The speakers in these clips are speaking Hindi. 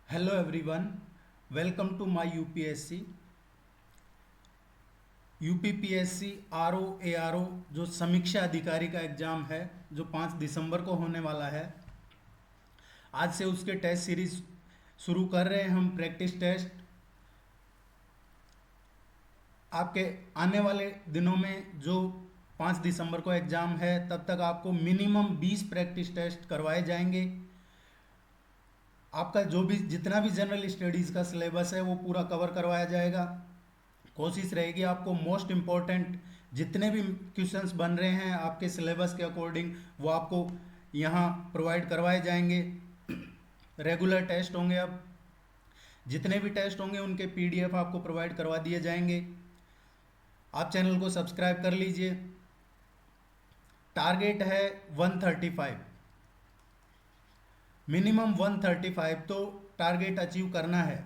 Hello everyone, welcome to my UPSC. UPPSC RO जो समीक्षा अधिकारी का एग्ज़ाम है, जो 5 दिसंबर को होने वाला है। आज से उसके टेस्ट सीरीज शुरू कर रहे हैं हम, प्रैक्टिस टेस्ट। आपके आने वाले दिनों में जो 5 दिसंबर को एग्ज़ाम है, तब तक आपको मिनिमम 20 प्रैक्टिस टेस्ट करवाए जाएंगे। आपका जो भी जितना भी जनरल स्टडीज़ का सिलेबस है वो पूरा कवर करवाया जाएगा। कोशिश रहेगी आपको मोस्ट इम्पोर्टेंट जितने भी क्वेश्चंस बन रहे हैं आपके सिलेबस के अकॉर्डिंग, वो आपको यहाँ प्रोवाइड करवाए जाएंगे। रेगुलर टेस्ट होंगे, अब जितने भी टेस्ट होंगे उनके पीडीएफ आपको प्रोवाइड करवा दिए जाएंगे। आप चैनल को सब्सक्राइब कर लीजिए। टारगेट है 135, मिनिमम 135 तो टारगेट अचीव करना है।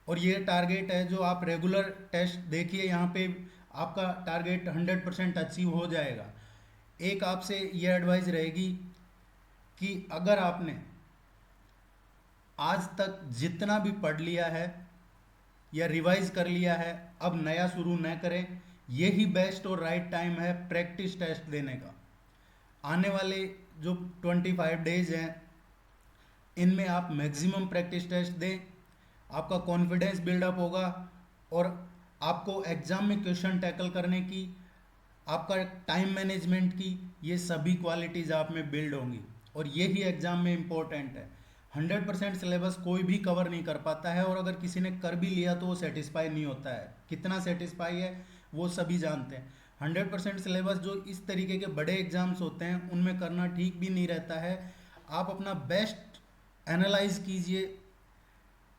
और ये टारगेट है जो आप रेगुलर टेस्ट देखिए, यहाँ पे आपका टारगेट 100% अचीव हो जाएगा। एक आपसे ये एडवाइस रहेगी कि अगर आपने आज तक जितना भी पढ़ लिया है या रिवाइज कर लिया है, अब नया शुरू न करें। यही बेस्ट और राइट टाइम है प्रैक्टिस टेस्ट देने का। आने वाले जो 25 डेज हैं, इनमें आप मैक्सिमम प्रैक्टिस टेस्ट दें। आपका कॉन्फिडेंस बिल्डअप होगा और आपको एग्ज़ाम में क्वेश्चन टैकल करने की, आपका टाइम मैनेजमेंट की, ये सभी क्वालिटीज़ आप में बिल्ड होंगी। और यही एग्ज़ाम में इम्पोर्टेंट है। 100% सिलेबस कोई भी कवर नहीं कर पाता है, और अगर किसी ने कर भी लिया तो वो सेटिस्फाई नहीं होता है। कितना सेटिस्फाई है वो सभी जानते हैं। 100% सिलेबस जो इस तरीके के बड़े एग्जाम्स होते हैं उनमें करना ठीक भी नहीं रहता है। आप अपना बेस्ट एनालाइज कीजिए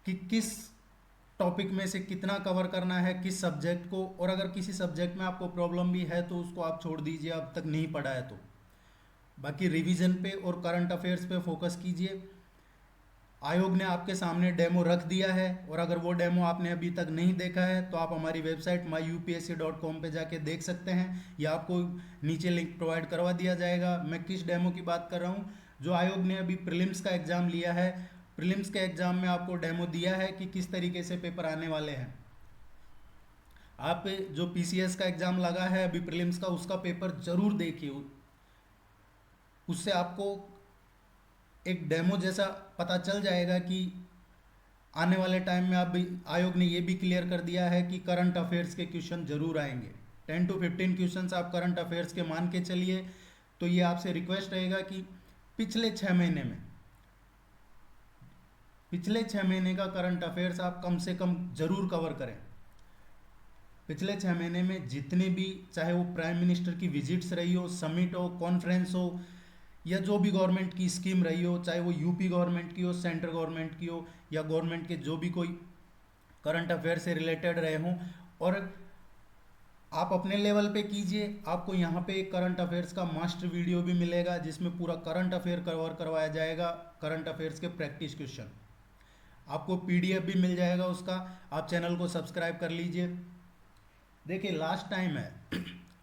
कि किस टॉपिक में से कितना कवर करना है, किस सब्जेक्ट को। और अगर किसी सब्जेक्ट में आपको प्रॉब्लम भी है तो उसको आप छोड़ दीजिए, अब तक नहीं पढ़ा है तो। बाकी रिवीजन पे और करंट अफेयर्स पे फोकस कीजिए। आयोग ने आपके सामने डेमो रख दिया है, और अगर वो डेमो आपने अभी तक नहीं देखा है तो आप हमारी वेबसाइट myupsc.com पे जाके देख सकते हैं, या आपको नीचे लिंक प्रोवाइड करवा दिया जाएगा। मैं किस डेमो की बात कर रहा हूँ? जो आयोग ने अभी प्रीलिम्स का एग्ज़ाम लिया है, प्रीलिम्स के एग्ज़ाम में आपको डेमो दिया है कि किस तरीके से पेपर आने वाले हैं। आप जो पीसीएस का एग्ज़ाम लगा है अभी प्रीलिम्स का, उसका पेपर ज़रूर देखिए। उससे आपको एक डेमो जैसा पता चल जाएगा कि आने वाले टाइम में अब आयोग ने ये भी क्लियर कर दिया है कि करंट अफेयर्स के क्वेश्चन जरूर आएंगे। 10 to 15 क्वेश्चन आप करंट अफेयर्स के मान के चलिए। तो ये आपसे रिक्वेस्ट रहेगा कि पिछले 6 महीने में, पिछले 6 महीने का करंट अफेयर्स आप कम से कम जरूर कवर करें। पिछले 6 महीने में जितने भी, चाहे वो प्राइम मिनिस्टर की विजिट्स रही हो, समिट हो, कॉन्फ्रेंस हो, या जो भी गवर्नमेंट की स्कीम रही हो, चाहे वो यूपी गवर्नमेंट की हो, सेंट्रल गवर्नमेंट की हो, या गवर्नमेंट के जो भी कोई करंट अफेयर से रिलेटेड रहे हों, और आप अपने लेवल पे कीजिए। आपको यहाँ पे एक करंट अफेयर्स का मास्टर वीडियो भी मिलेगा जिसमें पूरा करंट अफेयर कवर करवाया जाएगा, करंट अफेयर्स के प्रैक्टिस क्वेश्चन। आपको पीडीएफ भी मिल जाएगा उसका। आप चैनल को सब्सक्राइब कर लीजिए। देखिए, लास्ट टाइम है।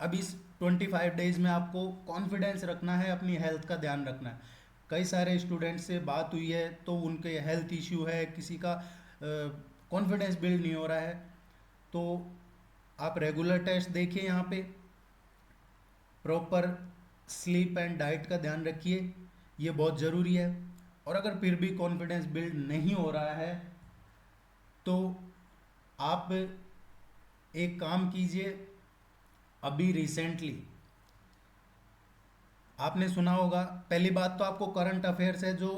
अब इस 25 डेज में आपको कॉन्फिडेंस रखना है, अपनी हेल्थ का ध्यान रखना है। कई सारे स्टूडेंट से बात हुई है तो उनके हेल्थ इश्यू है, किसी का कॉन्फिडेंस बिल्ड नहीं हो रहा है। तो आप रेगुलर टेस्ट देखिए, यहाँ पे प्रॉपर स्लीप एंड डाइट का ध्यान रखिए, ये बहुत ज़रूरी है। और अगर फिर भी कॉन्फिडेंस बिल्ड नहीं हो रहा है तो आप एक काम कीजिए। अभी रिसेंटली आपने सुना होगा, पहली बात तो आपको करंट अफेयर्स है जो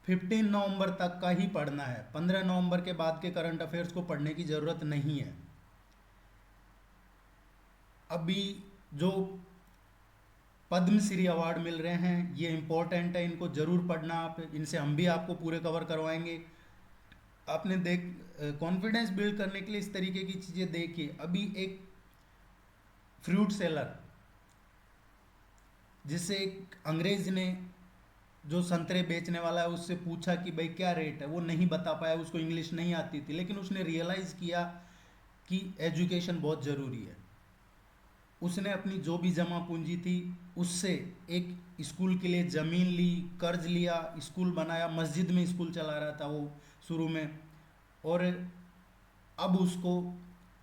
15 नवंबर तक का ही पढ़ना है। 15 नवंबर के बाद के करंट अफेयर्स को पढ़ने की ज़रूरत नहीं है। अभी जो पद्मश्री अवार्ड मिल रहे हैं ये इम्पोर्टेंट है, इनको ज़रूर पढ़ना आप। इनसे हम भी आपको पूरे कवर करवाएंगे। आपने देख कॉन्फिडेंस बिल्ड करने के लिए इस तरीके की चीज़ें देखिए। अभी एक फ्रूट सेलर, जिससे एक अंग्रेज ने, जो संतरे बेचने वाला है, उससे पूछा कि भाई क्या रेट है। वो नहीं बता पाया, उसको इंग्लिश नहीं आती थी, लेकिन उसने रियलाइज़ किया कि एजुकेशन बहुत ज़रूरी है। उसने अपनी जो भी जमा पूंजी थी उससे एक स्कूल के लिए ज़मीन ली, कर्ज लिया, स्कूल बनाया, मस्जिद में स्कूल चला रहा था वो शुरू में। और अब उसको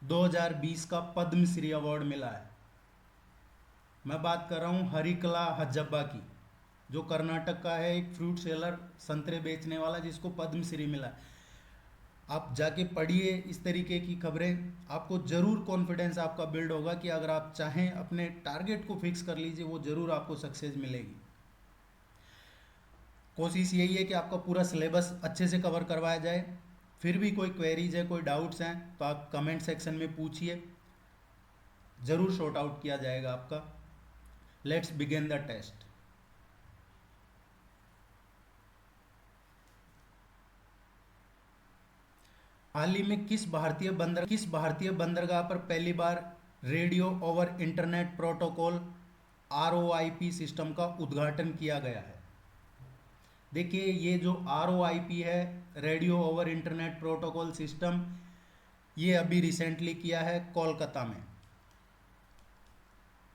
2020 का पद्मश्री अवार्ड मिला है। मैं बात कर रहा हूँ हरिकला हज्जब्बा की, जो कर्नाटक का है, एक फ्रूट सेलर, संतरे बेचने वाला, जिसको पद्मश्री मिला है। आप जाके पढ़िए इस तरीके की खबरें, आपको ज़रूर कॉन्फिडेंस आपका बिल्ड होगा कि अगर आप चाहें अपने टारगेट को फिक्स कर लीजिए, वो ज़रूर आपको सक्सेस मिलेगी। कोशिश यही है कि आपका पूरा सिलेबस अच्छे से कवर करवाया जाए। फिर भी कोई क्वेरीज है, कोई डाउट्स हैं तो आप कमेंट सेक्शन में पूछिए, ज़रूर सॉर्ट आउट किया जाएगा आपका। Let's begin the test. हाल ही में किस भारतीय बंदरगाह पर पहली बार radio over internet protocol ROIP system का उद्घाटन किया गया है? देखिए, ये जो ROIP है, radio over internet protocol system, ये अभी रिसेंटली किया है कोलकाता में।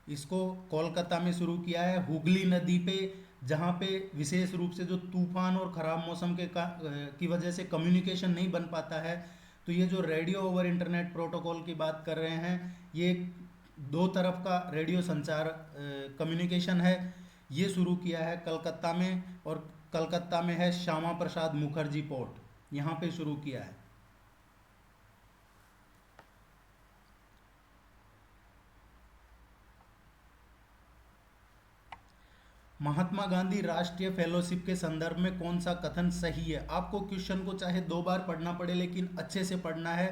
इसको कोलकाता में शुरू किया है, हुगली नदी पे, जहाँ पे विशेष रूप से जो तूफान और ख़राब मौसम की वजह से कम्युनिकेशन नहीं बन पाता है। तो ये जो रेडियो ओवर इंटरनेट प्रोटोकॉल की बात कर रहे हैं, ये दो तरफ का रेडियो संचार कम्युनिकेशन है। ये शुरू किया है कलकत्ता में, और कलकत्ता में है श्यामा प्रसाद मुखर्जी पोर्ट, यहाँ पे शुरू किया है। महात्मा गांधी राष्ट्रीय फेलोशिप के संदर्भ में कौन सा कथन सही है? आपको क्वेश्चन को चाहे 2 बार पढ़ना पड़े, लेकिन अच्छे से पढ़ना है।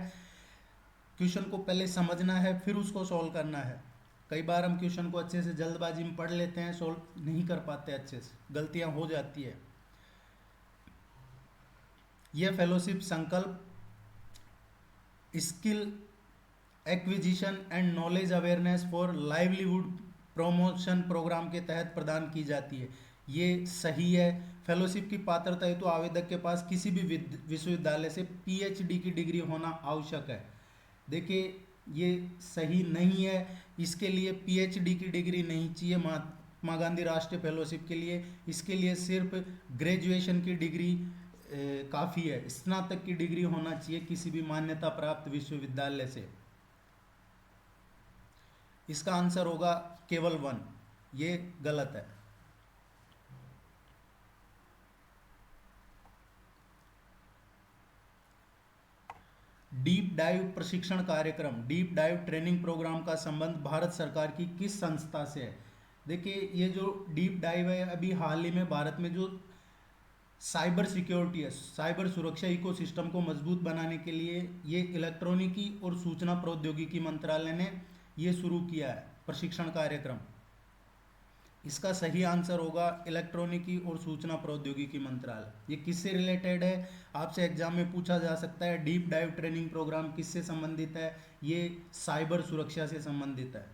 क्वेश्चन को पहले समझना है, फिर उसको सॉल्व करना है। कई बार हम क्वेश्चन को अच्छे से जल्दबाजी में पढ़ लेते हैं, सॉल्व नहीं कर पाते, अच्छे से गलतियां हो जाती है। यह fellowship Sankalp skill acquisition and knowledge awareness for livelihood promotion programme के तहत प्रदान की जाती है। ये सही है। फेलोशिप की पात्रता हेतु आवेदक के पास किसी भी विश्वविद्यालय से PhD की डिग्री होना आवश्यक है। देखिए, ये सही नहीं है। इसके लिए PhD की डिग्री नहीं चाहिए महात्मा गांधी राष्ट्रीय फेलोशिप के लिए। इसके लिए सिर्फ ग्रेजुएशन की डिग्री काफ़ी है। स्नातक की डिग्री होना चाहिए किसी भी मान्यता प्राप्त विश्वविद्यालय से। इसका आंसर होगा केवल 1, ये गलत है। डीप डाइव प्रशिक्षण कार्यक्रम, डीप डाइव ट्रेनिंग प्रोग्राम का संबंध भारत सरकार की किस संस्था से है? देखिए, ये जो डीप डाइव है, अभी हाल ही में भारत में जो साइबर सिक्योरिटी है, साइबर सुरक्षा इकोसिस्टम को मजबूत बनाने के लिए ये इलेक्ट्रॉनिकी और सूचना प्रौद्योगिकी मंत्रालय ने ये शुरू किया है प्रशिक्षण कार्यक्रम। इसका सही आंसर होगा इलेक्ट्रॉनिकी और सूचना प्रौद्योगिकी मंत्रालय। ये किससे रिलेटेड है? आपसे एग्जाम में पूछा जा सकता है, डीप डाइव ट्रेनिंग प्रोग्राम किससे संबंधित है? ये साइबर सुरक्षा से संबंधित है।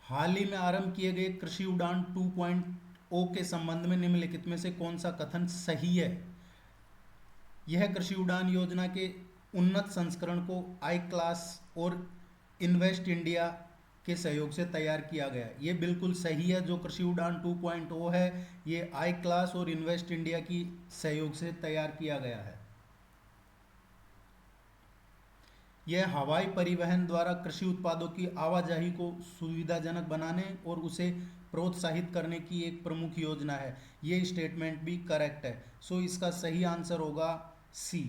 हाल ही में आरंभ किए गए कृषि उड़ान 2.0 के संबंध में निम्नलिखित में से कौन सा कथन सही है? यह कृषि उड़ान योजना के उन्नत संस्करण को आई क्लास और इन्वेस्ट इंडिया के सहयोग से तैयार किया गया। ये बिल्कुल सही है। जो कृषि उड़ान 2.0 है, ये आई क्लास और इन्वेस्ट इंडिया की सहयोग से तैयार किया गया है। यह हवाई परिवहन द्वारा कृषि उत्पादों की आवाजाही को सुविधाजनक बनाने और उसे प्रोत्साहित करने की एक प्रमुख योजना है। ये स्टेटमेंट भी करेक्ट है। सो इसका सही आंसर होगा सी।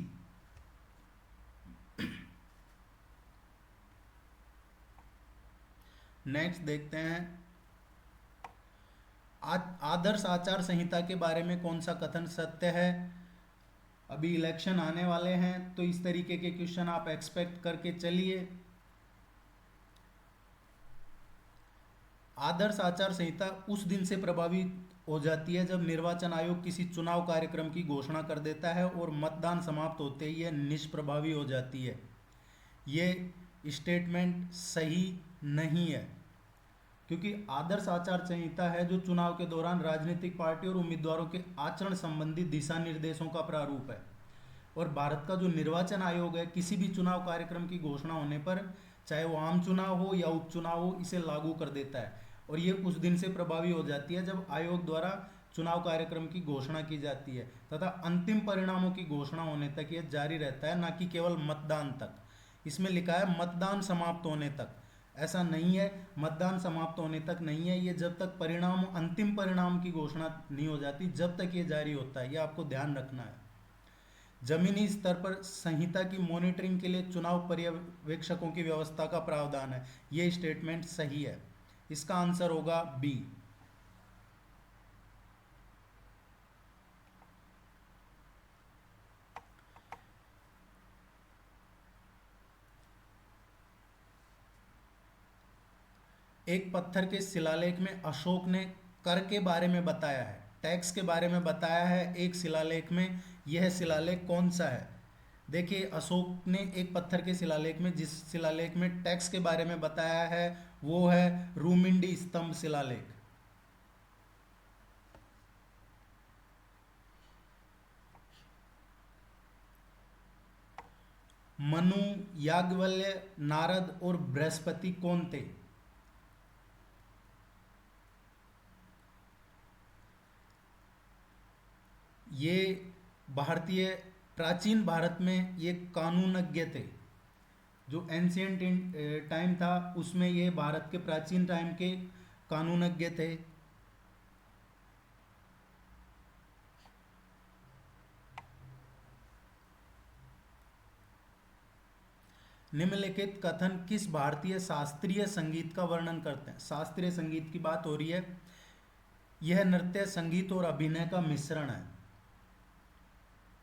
नेक्स्ट देखते हैं, आदर्श आचार संहिता के बारे में कौन सा कथन सत्य है? अभी इलेक्शन आने वाले हैं, तो इस तरीके के क्वेश्चन आप एक्सपेक्ट करके चलिए। आदर्श आचार संहिता उस दिन से प्रभावी हो जाती है जब निर्वाचन आयोग किसी चुनाव कार्यक्रम की घोषणा कर देता है और मतदान समाप्त होते ही यह निष्प्रभावी हो जाती है। ये स्टेटमेंट सही नहीं है। क्योंकि आदर्श आचार संहिता है जो चुनाव के दौरान राजनीतिक पार्टी और उम्मीदवारों के आचरण संबंधी दिशा निर्देशों का प्रारूप है। और भारत का जो निर्वाचन आयोग है, किसी भी चुनाव कार्यक्रम की घोषणा होने पर, चाहे वो आम चुनाव हो या उपचुनाव हो, इसे लागू कर देता है। और ये उस दिन से प्रभावी हो जाती है जब आयोग द्वारा चुनाव कार्यक्रम की घोषणा की जाती है, तथा अंतिम परिणामों की घोषणा होने तक ये जारी रहता है, ना कि केवल मतदान तक। इसमें लिखा है मतदान समाप्त होने तक, ऐसा नहीं है। मतदान समाप्त होने तक नहीं है, ये जब तक परिणाम, अंतिम परिणाम की घोषणा नहीं हो जाती, जब तक ये जारी होता है, ये आपको ध्यान रखना है। जमीनी स्तर पर संहिता की मॉनिटरिंग के लिए चुनाव पर्यवेक्षकों की व्यवस्था का प्रावधान है। ये स्टेटमेंट सही है, इसका आंसर होगा बी। एक पत्थर के शिलालेख में अशोक ने कर के बारे में बताया है, टैक्स के बारे में बताया है एक शिलालेख में। यह शिलालेख कौन सा है? देखिए, अशोक ने एक पत्थर के शिलालेख में, जिस शिलालेख में टैक्स के बारे में बताया है, वो है रूमिंडी स्तंभ शिलालेख। मनु, याज्ञवल्क्य, नारद और बृहस्पति कौन थे? ये भारतीय, प्राचीन भारत में ये कानूनज्ञ थे। जो एंशियंट टाइम था उसमें ये भारत के प्राचीन टाइम के कानूनज्ञ थे। निम्नलिखित कथन किस भारतीय शास्त्रीय संगीत का वर्णन करते हैं? शास्त्रीय संगीत की बात हो रही है। यह नृत्य, संगीत और अभिनय का मिश्रण है।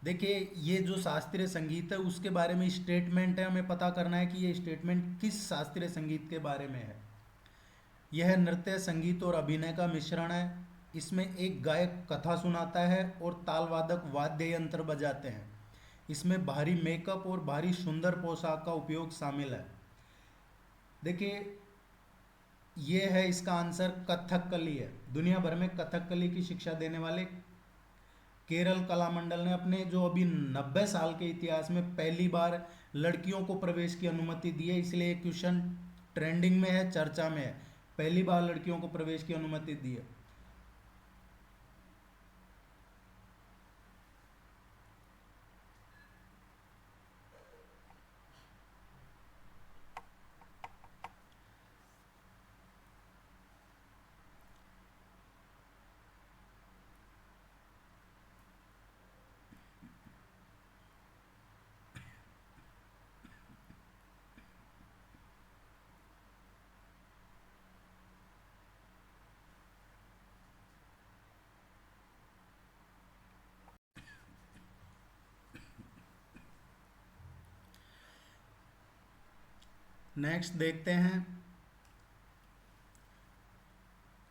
देखिए, ये जो शास्त्रीय संगीत है उसके बारे में स्टेटमेंट है, हमें पता करना है कि ये स्टेटमेंट किस शास्त्रीय संगीत के बारे में है। यह नृत्य, संगीत और अभिनय का मिश्रण है। इसमें एक गायक कथा सुनाता है और तालवादक वाद्य यंत्र बजाते हैं। इसमें भारी मेकअप और भारी सुंदर पोशाक का उपयोग शामिल है। देखिए, ये है इसका आंसर, कथकली है। दुनिया भर में कथकली की शिक्षा देने वाले केरल कला मंडल ने अपने जो अभी 90 साल के इतिहास में पहली बार लड़कियों को प्रवेश की अनुमति दी है, इसलिए ये क्वेश्चन ट्रेंडिंग में है, चर्चा में है। पहली बार लड़कियों को प्रवेश की अनुमति दी है। नेक्स्ट देखते हैं,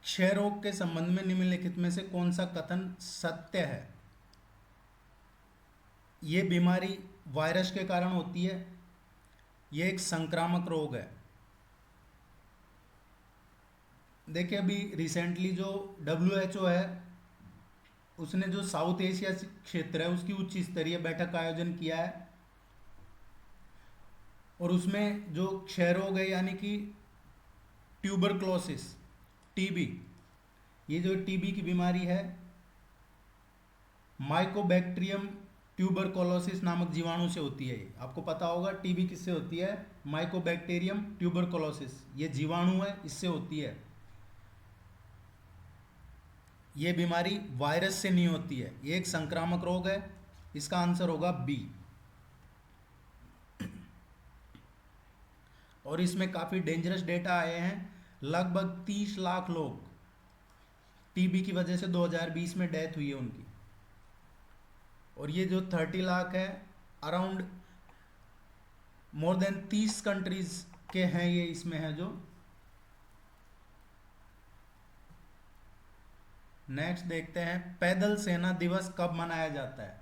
क्षय रोग के संबंध में निम्नलिखित में से कौन सा कथन सत्य है? ये बीमारी वायरस के कारण होती है, ये एक संक्रामक रोग है। देखिए, अभी रिसेंटली जो WHO है, उसने जो साउथ एशिया क्षेत्र है उसकी उच्च स्तरीय बैठक का आयोजन किया है। और उसमें जो क्षय रोग है, यानी कि ट्यूबरक्लोसिस, टीबी, ये जो टीबी की बीमारी है, माइकोबैक्टीरियम ट्यूबरकुलोसिस नामक जीवाणु से होती है। आपको पता होगा टीबी किससे होती है? माइकोबैक्टीरियम ट्यूबरकुलोसिस, ये जीवाणु है, इससे होती है। ये बीमारी वायरस से नहीं होती है, ये एक संक्रामक रोग है। इसका आंसर होगा बी। और इसमें काफ़ी डेंजरस डेटा आए हैं। लगभग 30 लाख लोग टीबी की वजह से 2020 में डेथ हुई है उनकी। और ये जो 30 लाख है, अराउंड मोर देन 30 कंट्रीज के हैं, ये इसमें है जो। नेक्स्ट देखते हैं, पैदल सेना दिवस कब मनाया जाता है?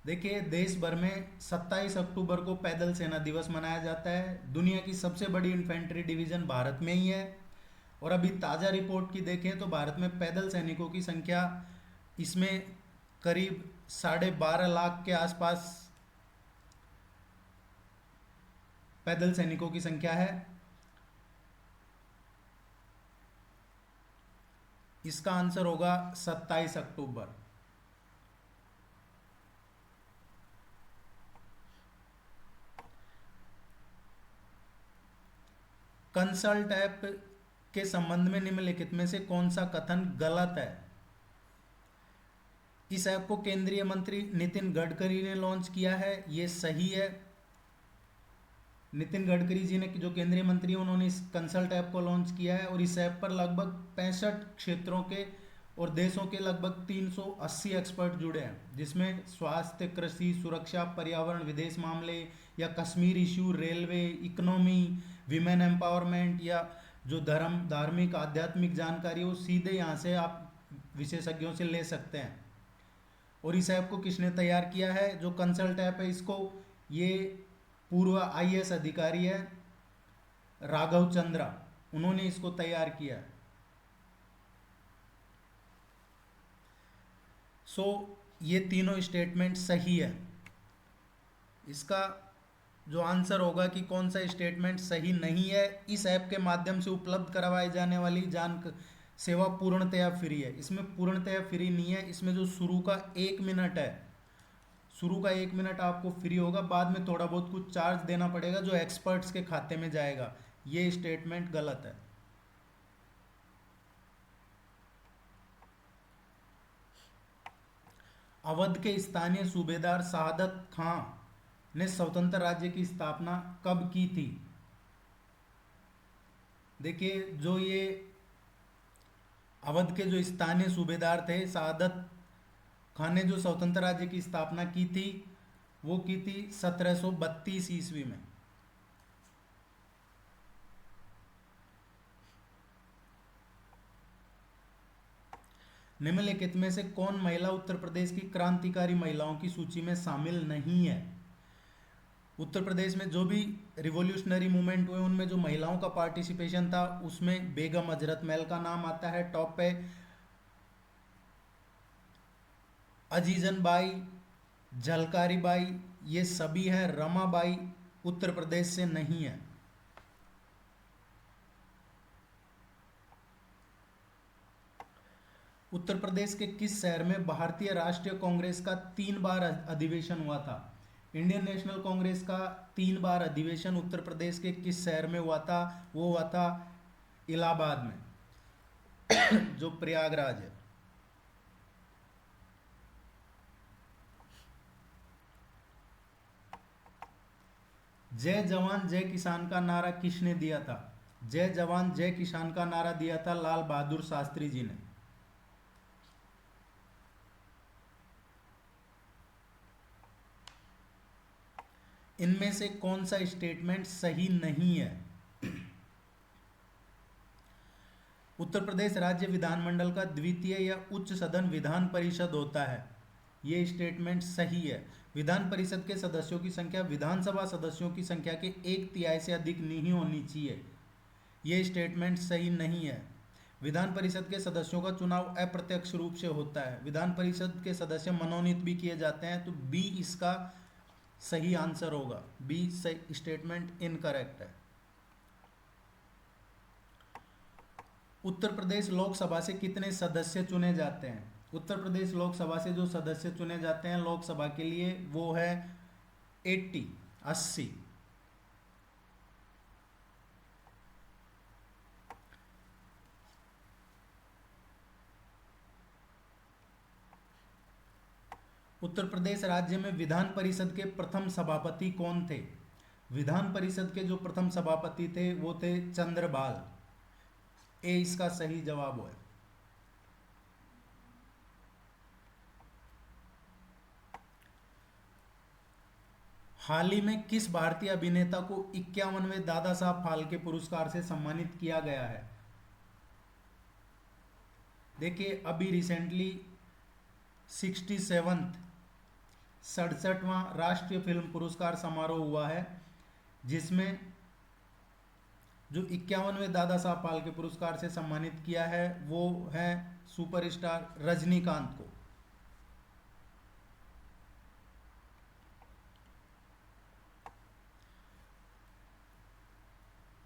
देखिए, देश भर में 27 अक्टूबर को पैदल सेना दिवस मनाया जाता है। दुनिया की सबसे बड़ी इन्फेंट्री डिवीज़न भारत में ही है। और अभी ताज़ा रिपोर्ट की देखें तो भारत में पैदल सैनिकों की संख्या इसमें करीब 12.5 लाख के आसपास पैदल सैनिकों की संख्या है। इसका आंसर होगा 27 अक्टूबर। कंसल्ट ऐप के संबंध में निम्नलिखित में से कौन सा कथन गलत है? इस ऐप को केंद्रीय मंत्री नितिन गडकरी ने लॉन्च किया है, ये सही है। नितिन गडकरी जी ने, जो केंद्रीय मंत्री हैं, उन्होंने इस कंसल्ट ऐप को लॉन्च किया है और इस ऐप पर लगभग 65 क्षेत्रों के और देशों के लगभग 380 एक्सपर्ट जुड़े हैं, जिसमें स्वास्थ्य, कृषि, सुरक्षा, पर्यावरण, विदेश मामले या Kashmir issue, railway, economy, women empowerment या जो धार्मिक आध्यात्मिक जानकारी, वो सीधे यहाँ से आप विशेषज्ञों से ले सकते हैं। और इस ऐप को किसने तैयार किया है? जो कंसल्ट ऐप है, इसको ये पूर्व आईएएस अधिकारी है राघव चंद्रा, उन्होंने इसको तैयार किया है। ये तीनों स्टेटमेंट सही है। इसका जो आंसर होगा कि कौन सा स्टेटमेंट सही नहीं है, इस ऐप के माध्यम से उपलब्ध करवाई जाने वाली सेवा पूर्णतया फ्री है। इसमें पूर्णतया फ्री नहीं है, इसमें जो शुरू का 1 मिनट है, शुरू का 1 मिनट आपको फ्री होगा, बाद में थोड़ा बहुत कुछ चार्ज देना पड़ेगा जो एक्सपर्ट्स के खाते में जाएगा। ये स्टेटमेंट गलत है। अवध के स्थानीय सूबेदार शहादत खां ने स्वतंत्र राज्य की स्थापना कब की थी? देखिए, जो ये अवध के जो स्थानीय सूबेदार थे, शहादत खान ने जो स्वतंत्र राज्य की स्थापना की थी, वो की थी 1732 ईस्वी में। निम्नलिखित में से कौन महिला उत्तर प्रदेश की क्रांतिकारी महिलाओं की सूची में शामिल नहीं है? उत्तर प्रदेश में जो भी रिवॉल्यूशनरी मूवमेंट हुए, उनमें जो महिलाओं का पार्टिसिपेशन था, उसमें बेगम हजरत महल का नाम आता है टॉप पे, अजीजन बाई, झलकारी बाई, ये सभी हैं। रमाबाई उत्तर प्रदेश से नहीं है। उत्तर प्रदेश के किस शहर में भारतीय राष्ट्रीय कांग्रेस का 3 बार अधिवेशन हुआ था? इंडियन नेशनल कांग्रेस का 3 बार अधिवेशन उत्तर प्रदेश के किस शहर में हुआ था? वो हुआ था इलाहाबाद में जो प्रयागराज है। जय जवान जय किसान का नारा किसने दिया था? जय जवान जय किसान का नारा दिया था लाल बहादुर शास्त्री जी ने। इनमें से कौन सा स्टेटमेंट सही नहीं है? उत्तर प्रदेश राज्य विधानमंडल का द्वितीय या उच्च सदन विधान परिषद होता है, ये स्टेटमेंट सही है। विधान परिषद के सदस्यों की संख्या विधानसभा सदस्यों की संख्या के 1/3 से अधिक नहीं होनी चाहिए, ये स्टेटमेंट सही नहीं है। विधान परिषद के सदस्यों का चुनाव अप्रत्यक्ष रूप से होता है। विधान परिषद के सदस्य मनोनीत भी किए जाते हैं, तो बी इसका सही आंसर होगा। बी सही स्टेटमेंट इनकरेक्ट है। उत्तर प्रदेश लोकसभा से कितने सदस्य चुने जाते हैं? उत्तर प्रदेश लोकसभा से जो सदस्य चुने जाते हैं लोकसभा के लिए, वो है 80। उत्तर प्रदेश राज्य में विधान परिषद के प्रथम सभापति कौन थे? विधान परिषद के जो प्रथम सभापति थे वो थे चंद्रबाल। ए इसका सही जवाब है। हाल ही में किस भारतीय अभिनेता को 51वें दादा साहब फाल्के पुरस्कार से सम्मानित किया गया है? देखिए, अभी रिसेंटली 67वां राष्ट्रीय फिल्म पुरस्कार समारोह हुआ है, जिसमें जो 51वें दादा साहब फाल्के पुरस्कार से सम्मानित किया है वो है सुपरस्टार रजनीकांत को।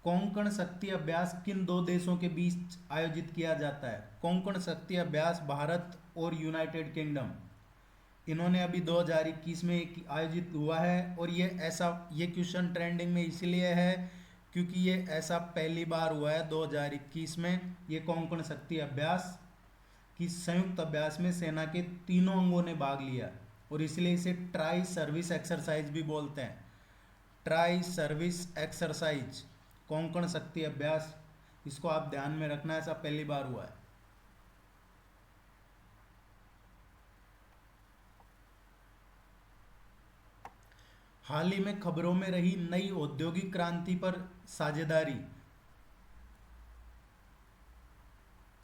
कोंकण शक्ति अभ्यास किन दो देशों के बीच आयोजित किया जाता है? कोंकण शक्ति अभ्यास भारत और यूनाइटेड किंगडम, इन्होंने अभी 2021 में एक आयोजित हुआ है। और ये क्वेश्चन ट्रेंडिंग में इसलिए है क्योंकि ये ऐसा पहली बार हुआ है 2021 में। ये कोंकण शक्ति अभ्यास की संयुक्त अभ्यास में सेना के तीनों अंगों ने भाग लिया और इसलिए इसे ट्राई सर्विस एक्सरसाइज भी बोलते हैं। ट्राई सर्विस एक्सरसाइज, कोंकण शक्ति अभ्यास, इसको आप ध्यान में रखना, ऐसा पहली बार हुआ है। हाल ही में खबरों में रही नई औद्योगिक क्रांति पर साझेदारी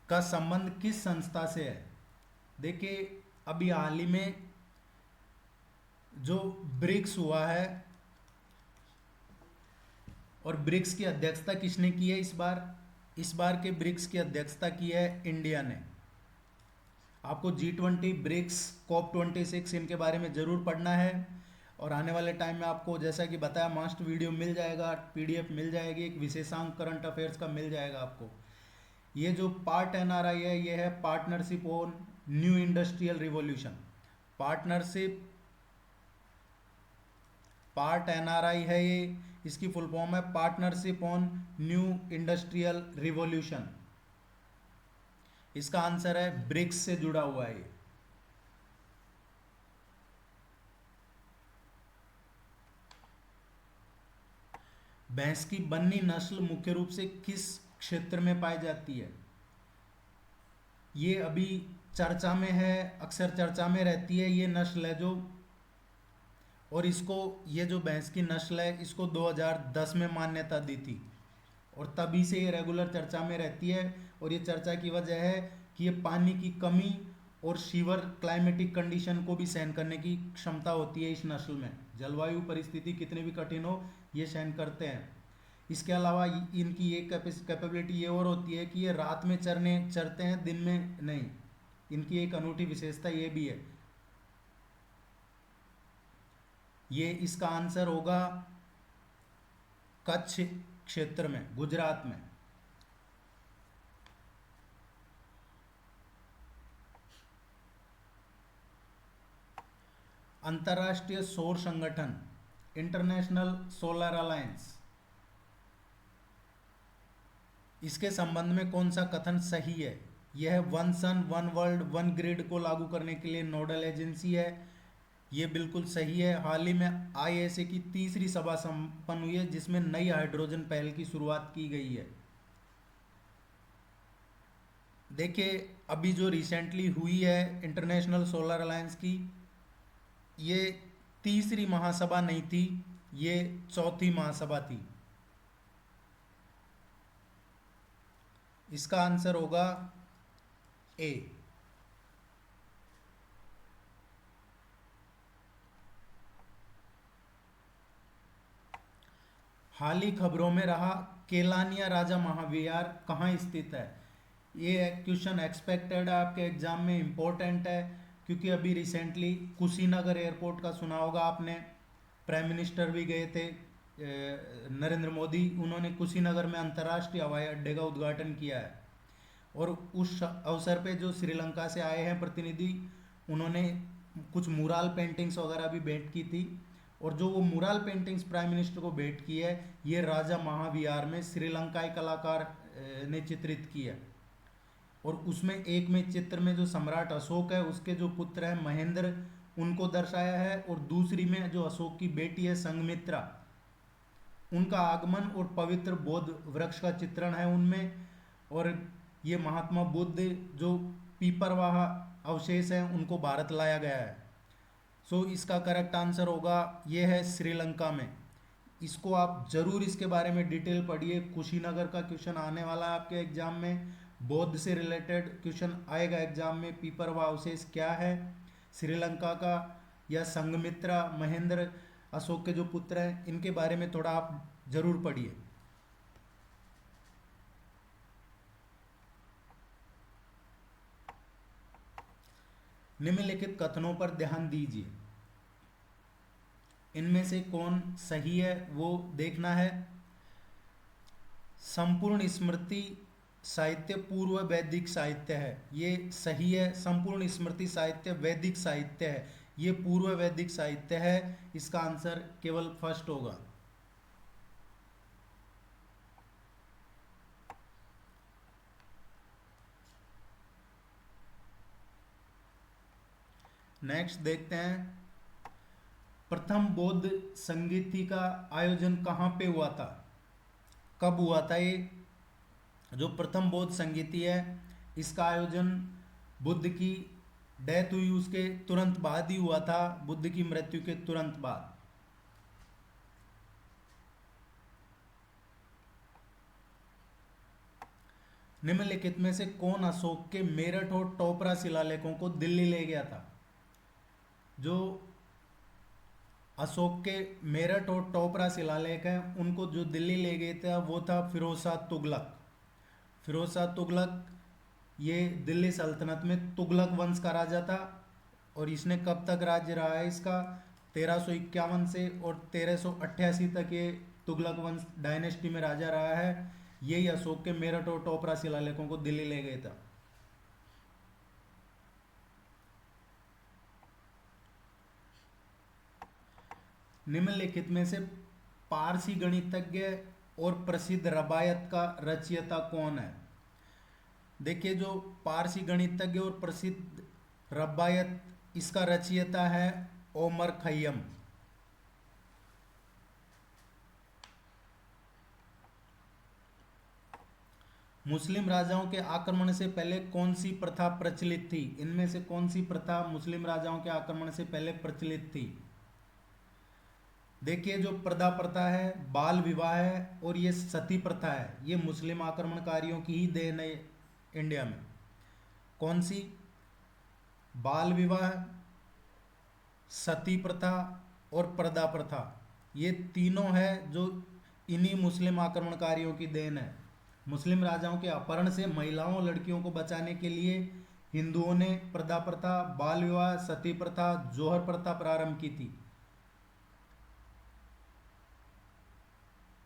का संबंध किस संस्था से है? देखिए, अभी हाल ही में जो ब्रिक्स हुआ है और ब्रिक्स की अध्यक्षता किसने की है इस बार के ब्रिक्स की अध्यक्षता की है इंडिया ने। आपको G20, ब्रिक्स, COP26 इनके बारे में ज़रूर पढ़ना है और आने वाले टाइम में आपको जैसा कि बताया मास्ट वीडियो मिल जाएगा, PDF मिल जाएगी, एक विशेषांक करंट अफेयर्स का मिल जाएगा आपको। ये जो पार्ट NRI है ये है partnership on new industrial revolution. Part NRI है ये, इसकी फुल फॉर्म है partnership on new industrial revolution. इसका आंसर है ब्रिक्स से जुड़ा हुआ है ये। भैंस की बन्नी नस्ल मुख्य रूप से किस क्षेत्र में पाई जाती है? ये अभी चर्चा में है, अक्सर चर्चा में रहती है ये नस्ल है जो, और इसको ये जो भैंस की नस्ल है इसको 2010 में मान्यता दी थी और तभी से ये रेगुलर चर्चा में रहती है। और ये चर्चा की वजह है कि ये पानी की कमी और सीवर क्लाइमेटिक कंडीशन को भी सहन करने की क्षमता होती है इस नस्ल में। जलवायु परिस्थिति कितनी भी कठिन हो ये सहन करते हैं। इसके अलावा इनकी एक कैपेबिलिटी ये और होती है कि ये रात में चरते हैं, दिन में नहीं। इनकी एक अनूठी विशेषता ये भी है। ये इसका आंसर होगा कच्छ क्षेत्र में, गुजरात में। अंतर्राष्ट्रीय सौर संगठन, इंटरनेशनल सोलर अलायंस, इसके संबंध में कौन सा कथन सही है? यह है one sun one world one grid को लागू करने के लिए नोडल एजेंसी है। ये बिल्कुल सही है। हाल ही में ISA की तीसरी सभा संपन्न हुई है जिसमें नई हाइड्रोजन पहल की शुरुआत की गई है। देखिए, अभी जो रिसेंटली हुई है इंटरनेशनल सोलर अलायंस की, ये तीसरी महासभा नहीं थी, ये चौथी महासभा थी। इसका आंसर होगा A। हाल ही खबरों में रहा केलानिया राजा महाविहार कहाँ स्थित है? ये क्वेश्चन एक्सपेक्टेड है, आपके एग्जाम में इम्पोर्टेंट है क्योंकि अभी रिसेंटली कुशीनगर एयरपोर्ट का सुना होगा आपने। प्राइम मिनिस्टर भी गए थे, नरेंद्र मोदी, उन्होंने कुशीनगर में अंतर्राष्ट्रीय हवाई अड्डे का उद्घाटन किया है। और उस अवसर पे जो श्रीलंका से आए हैं प्रतिनिधि, उन्होंने कुछ मुराल पेंटिंग्स वगैरह भी भेंट की थी। और जो वो मुराल पेंटिंग्स प्राइम मिनिस्टर को भेंट की है ये राजा महाविहार में श्रीलंकाई कलाकार ने चित्रित की है। और उसमें एक में चित्र में जो सम्राट अशोक है उसके जो पुत्र हैं महेंद्र, उनको दर्शाया है। और दूसरी में जो अशोक की बेटी है संघमित्रा, उनका आगमन और पवित्र बोध वृक्ष का चित्रण है उनमें। और ये महात्मा बुद्ध जो पीपरवाह अवशेष हैं उनको भारत लाया गया है। सो इसका करेक्ट आंसर होगा ये है श्रीलंका में। इसको आप जरूर इसके बारे में डिटेल पढ़िए, कुशीनगर का क्वेश्चन आने वाला है आपके एग्जाम में। बौद्ध से रिलेटेड क्वेश्चन आएगा एग्जाम में, पीपरवाह अवशेष क्या है श्रीलंका का, या संघमित्रा, महेंद्र, अशोक के जो पुत्र हैं, इनके बारे में थोड़ा आप जरूर पढ़िए। निम्नलिखित कथनों पर ध्यान दीजिए, इनमें से कौन सही है वो देखना है। संपूर्ण स्मृति साहित्य पूर्व वैदिक साहित्य है, ये सही है। संपूर्ण स्मृति साहित्य वैदिक साहित्य है, ये पूर्व वैदिक साहित्य है। इसका आंसर केवल फर्स्ट होगा। नेक्स्ट देखते हैं, प्रथम बौद्ध संगीति का आयोजन कहाँ पे हुआ था, कब हुआ था ये। जो प्रथम बौद्ध संगीति है इसका आयोजन बुद्ध की डेथ हुई उसके तुरंत बाद ही हुआ था, बुद्ध की मृत्यु के तुरंत बाद। निम्नलिखित में से कौन अशोक के मेरठ और टोपरा शिलालेखों को दिल्ली ले गया था। जो अशोक के मेरठ और टोपरा शिलालेख हैं उनको जो दिल्ली ले गए थे वो था फिरोज शाह तुगलक। फिरोज शाह तुगलक ये दिल्ली सल्तनत में तुगलक वंश का राजा था और इसने कब तक राज्य रहा है इसका 1351 से और 1388 तक ये तुगलक वंश डायनेस्टी में राजा रहा है। यही अशोक के मेरठ और टोपरा शिलालेखों को दिल्ली ले गए था। निम्नलिखित में से पारसी गणितज्ञ और प्रसिद्ध रबायत का रचयिता कौन है। देखिए जो पारसी गणितज्ञ और प्रसिद्ध रबायत इसका रचयिता है ओमर खय्यम। मुस्लिम राजाओं के आक्रमण से पहले कौन सी प्रथा प्रचलित थी। इनमें से कौन सी प्रथा मुस्लिम राजाओं के आक्रमण से पहले प्रचलित थी। देखिए जो प्रदा प्रथा है, बाल विवाह है और ये सती प्रथा है, ये मुस्लिम आक्रमणकारियों की ही देन है इंडिया में। कौन सी, बाल विवाह, सती प्रथा और प्रदा प्रथा, ये तीनों है जो इन्हीं मुस्लिम आक्रमणकारियों की देन है। मुस्लिम राजाओं के अपहरण से महिलाओं और लड़कियों को बचाने के लिए हिंदुओं ने प्रदा प्रथा, बाल विवाह, सती प्रथा, जोहर प्रथा प्रारंभ की थी।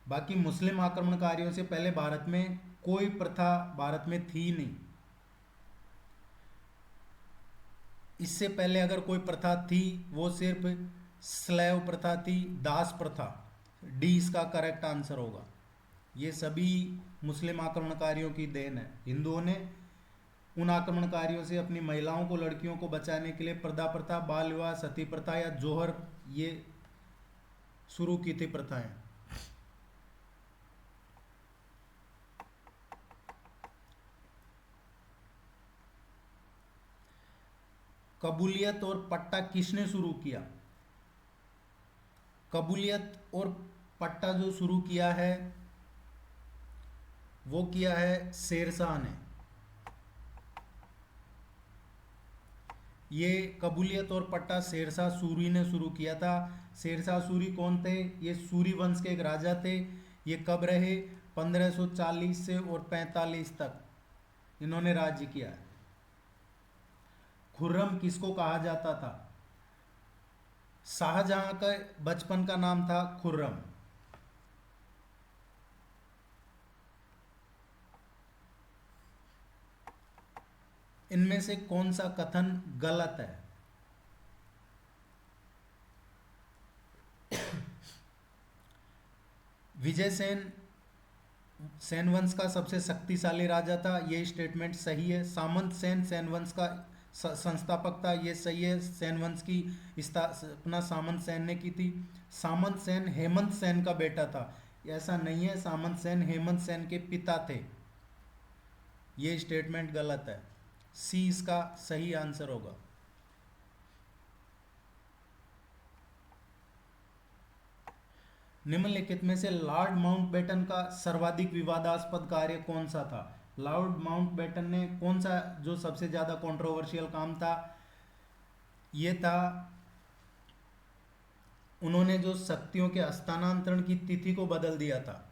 बाकी मुस्लिम आक्रमणकारियों से पहले भारत में कोई प्रथा भारत में थी नहीं। इससे पहले अगर कोई प्रथा थी वो सिर्फ स्लेव प्रथा थी, दास प्रथा। डी इसका करेक्ट आंसर होगा। ये सभी मुस्लिम आक्रमणकारियों की देन है। हिंदुओं ने उन आक्रमणकारियों से अपनी महिलाओं को, लड़कियों को बचाने के लिए प्रदा प्रथा, बाल विवाह, सती प्रथा या जोहर ये शुरू की थी प्रथाएं। कबूलियत और पट्टा किसने शुरू किया। कबूलियत और पट्टा जो शुरू किया है वो किया है शेरशाह ने। ये कबूलियत और पट्टा शेरशाह सूरी ने शुरू किया था। शेरशाह सूरी कौन थे, ये सूरी वंश के एक राजा थे। ये कब रहे, 1540 से और 45 तक इन्होंने राज्य किया है। खुर्रम किसको कहा जाता था। शाहजहां का बचपन का नाम था खुर्रम। इनमें से कौन सा कथन गलत है। विजय सेन सेन वंश का सबसे शक्तिशाली राजा था, ये स्टेटमेंट सही है। सामंत सेन सेन वंश का संस्थापक था, ये सही है। सेन वंश की स्थापना सामंत सेन ने की थी। सामंत सेन हेमंत सेन का बेटा था, ऐसा नहीं है। सामंत सेन हेमंत सेन के पिता थे, ये स्टेटमेंट गलत है। सी इसका सही आंसर होगा। निम्नलिखित में से लॉर्ड माउंटबेटन का सर्वाधिक विवादास्पद कार्य कौन सा था। लॉर्ड माउंटबेटन ने कौन सा जो सबसे ज्यादा कंट्रोवर्शियल काम था, ये था उन्होंने जो शक्तियों के हस्तांतरण की तिथि को बदल दिया था।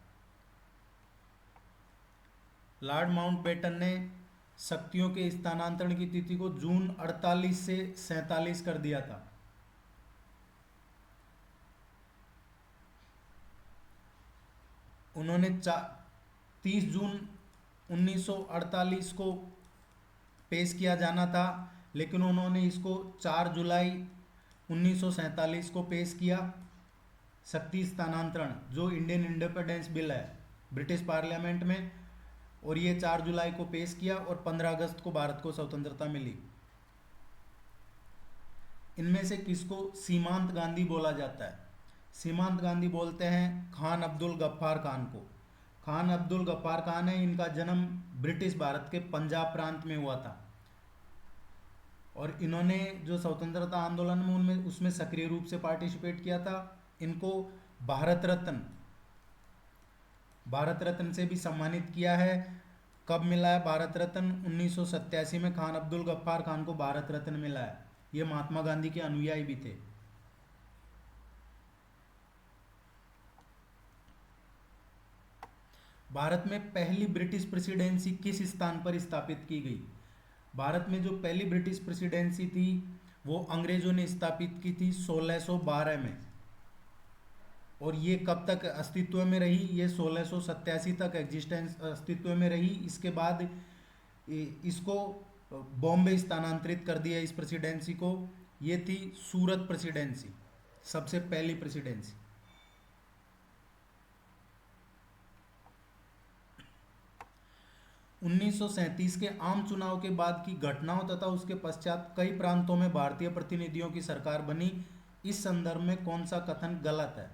लॉर्ड माउंटबेटन ने शक्तियों के स्थानांतरण की तिथि को जून 48 से 47 कर दिया था। उन्होंने 30 जून 1948 को पेश किया जाना था, लेकिन उन्होंने इसको 4 जुलाई 1947 को पेश किया। शक्ति स्थानांतरण जो इंडियन इंडिपेंडेंस बिल है ब्रिटिश पार्लियामेंट में, और ये 4 जुलाई को पेश किया और 15 अगस्त को भारत को स्वतंत्रता मिली। इनमें से किसको सीमांत गांधी बोला जाता है? सीमांत गांधी बोलते हैं खान अब्दुल गफ्फार खान को। खान अब्दुल गफ्फार खान है, इनका जन्म ब्रिटिश भारत के पंजाब प्रांत में हुआ था, और इन्होंने जो स्वतंत्रता आंदोलन में उनमें उसमें सक्रिय रूप से पार्टिसिपेट किया था। इनको भारत रत्न से भी सम्मानित किया है। कब मिला है भारत रत्न? 1987 में खान अब्दुल गफ्फार खान को भारत रत्न मिला है। ये महात्मा गांधी के अनुयायी भी थे। भारत में पहली ब्रिटिश प्रेसिडेंसी किस स्थान पर स्थापित की गई? भारत में जो पहली ब्रिटिश प्रेसिडेंसी थी वो अंग्रेजों ने स्थापित की थी 1612 में, और ये कब तक अस्तित्व में रही? ये 1687 तक एग्जिस्टेंस अस्तित्व में रही। इसके बाद इसको बॉम्बे स्थानांतरित कर दिया इस प्रेसिडेंसी को। ये थी सूरत प्रेसिडेंसी, सबसे पहली प्रेसिडेंसी। 1937 के आम चुनाव के बाद की घटनाओं तथा उसके पश्चात कई प्रांतों में भारतीय प्रतिनिधियों की सरकार बनी। इस संदर्भ में कौन सा कथन गलत है?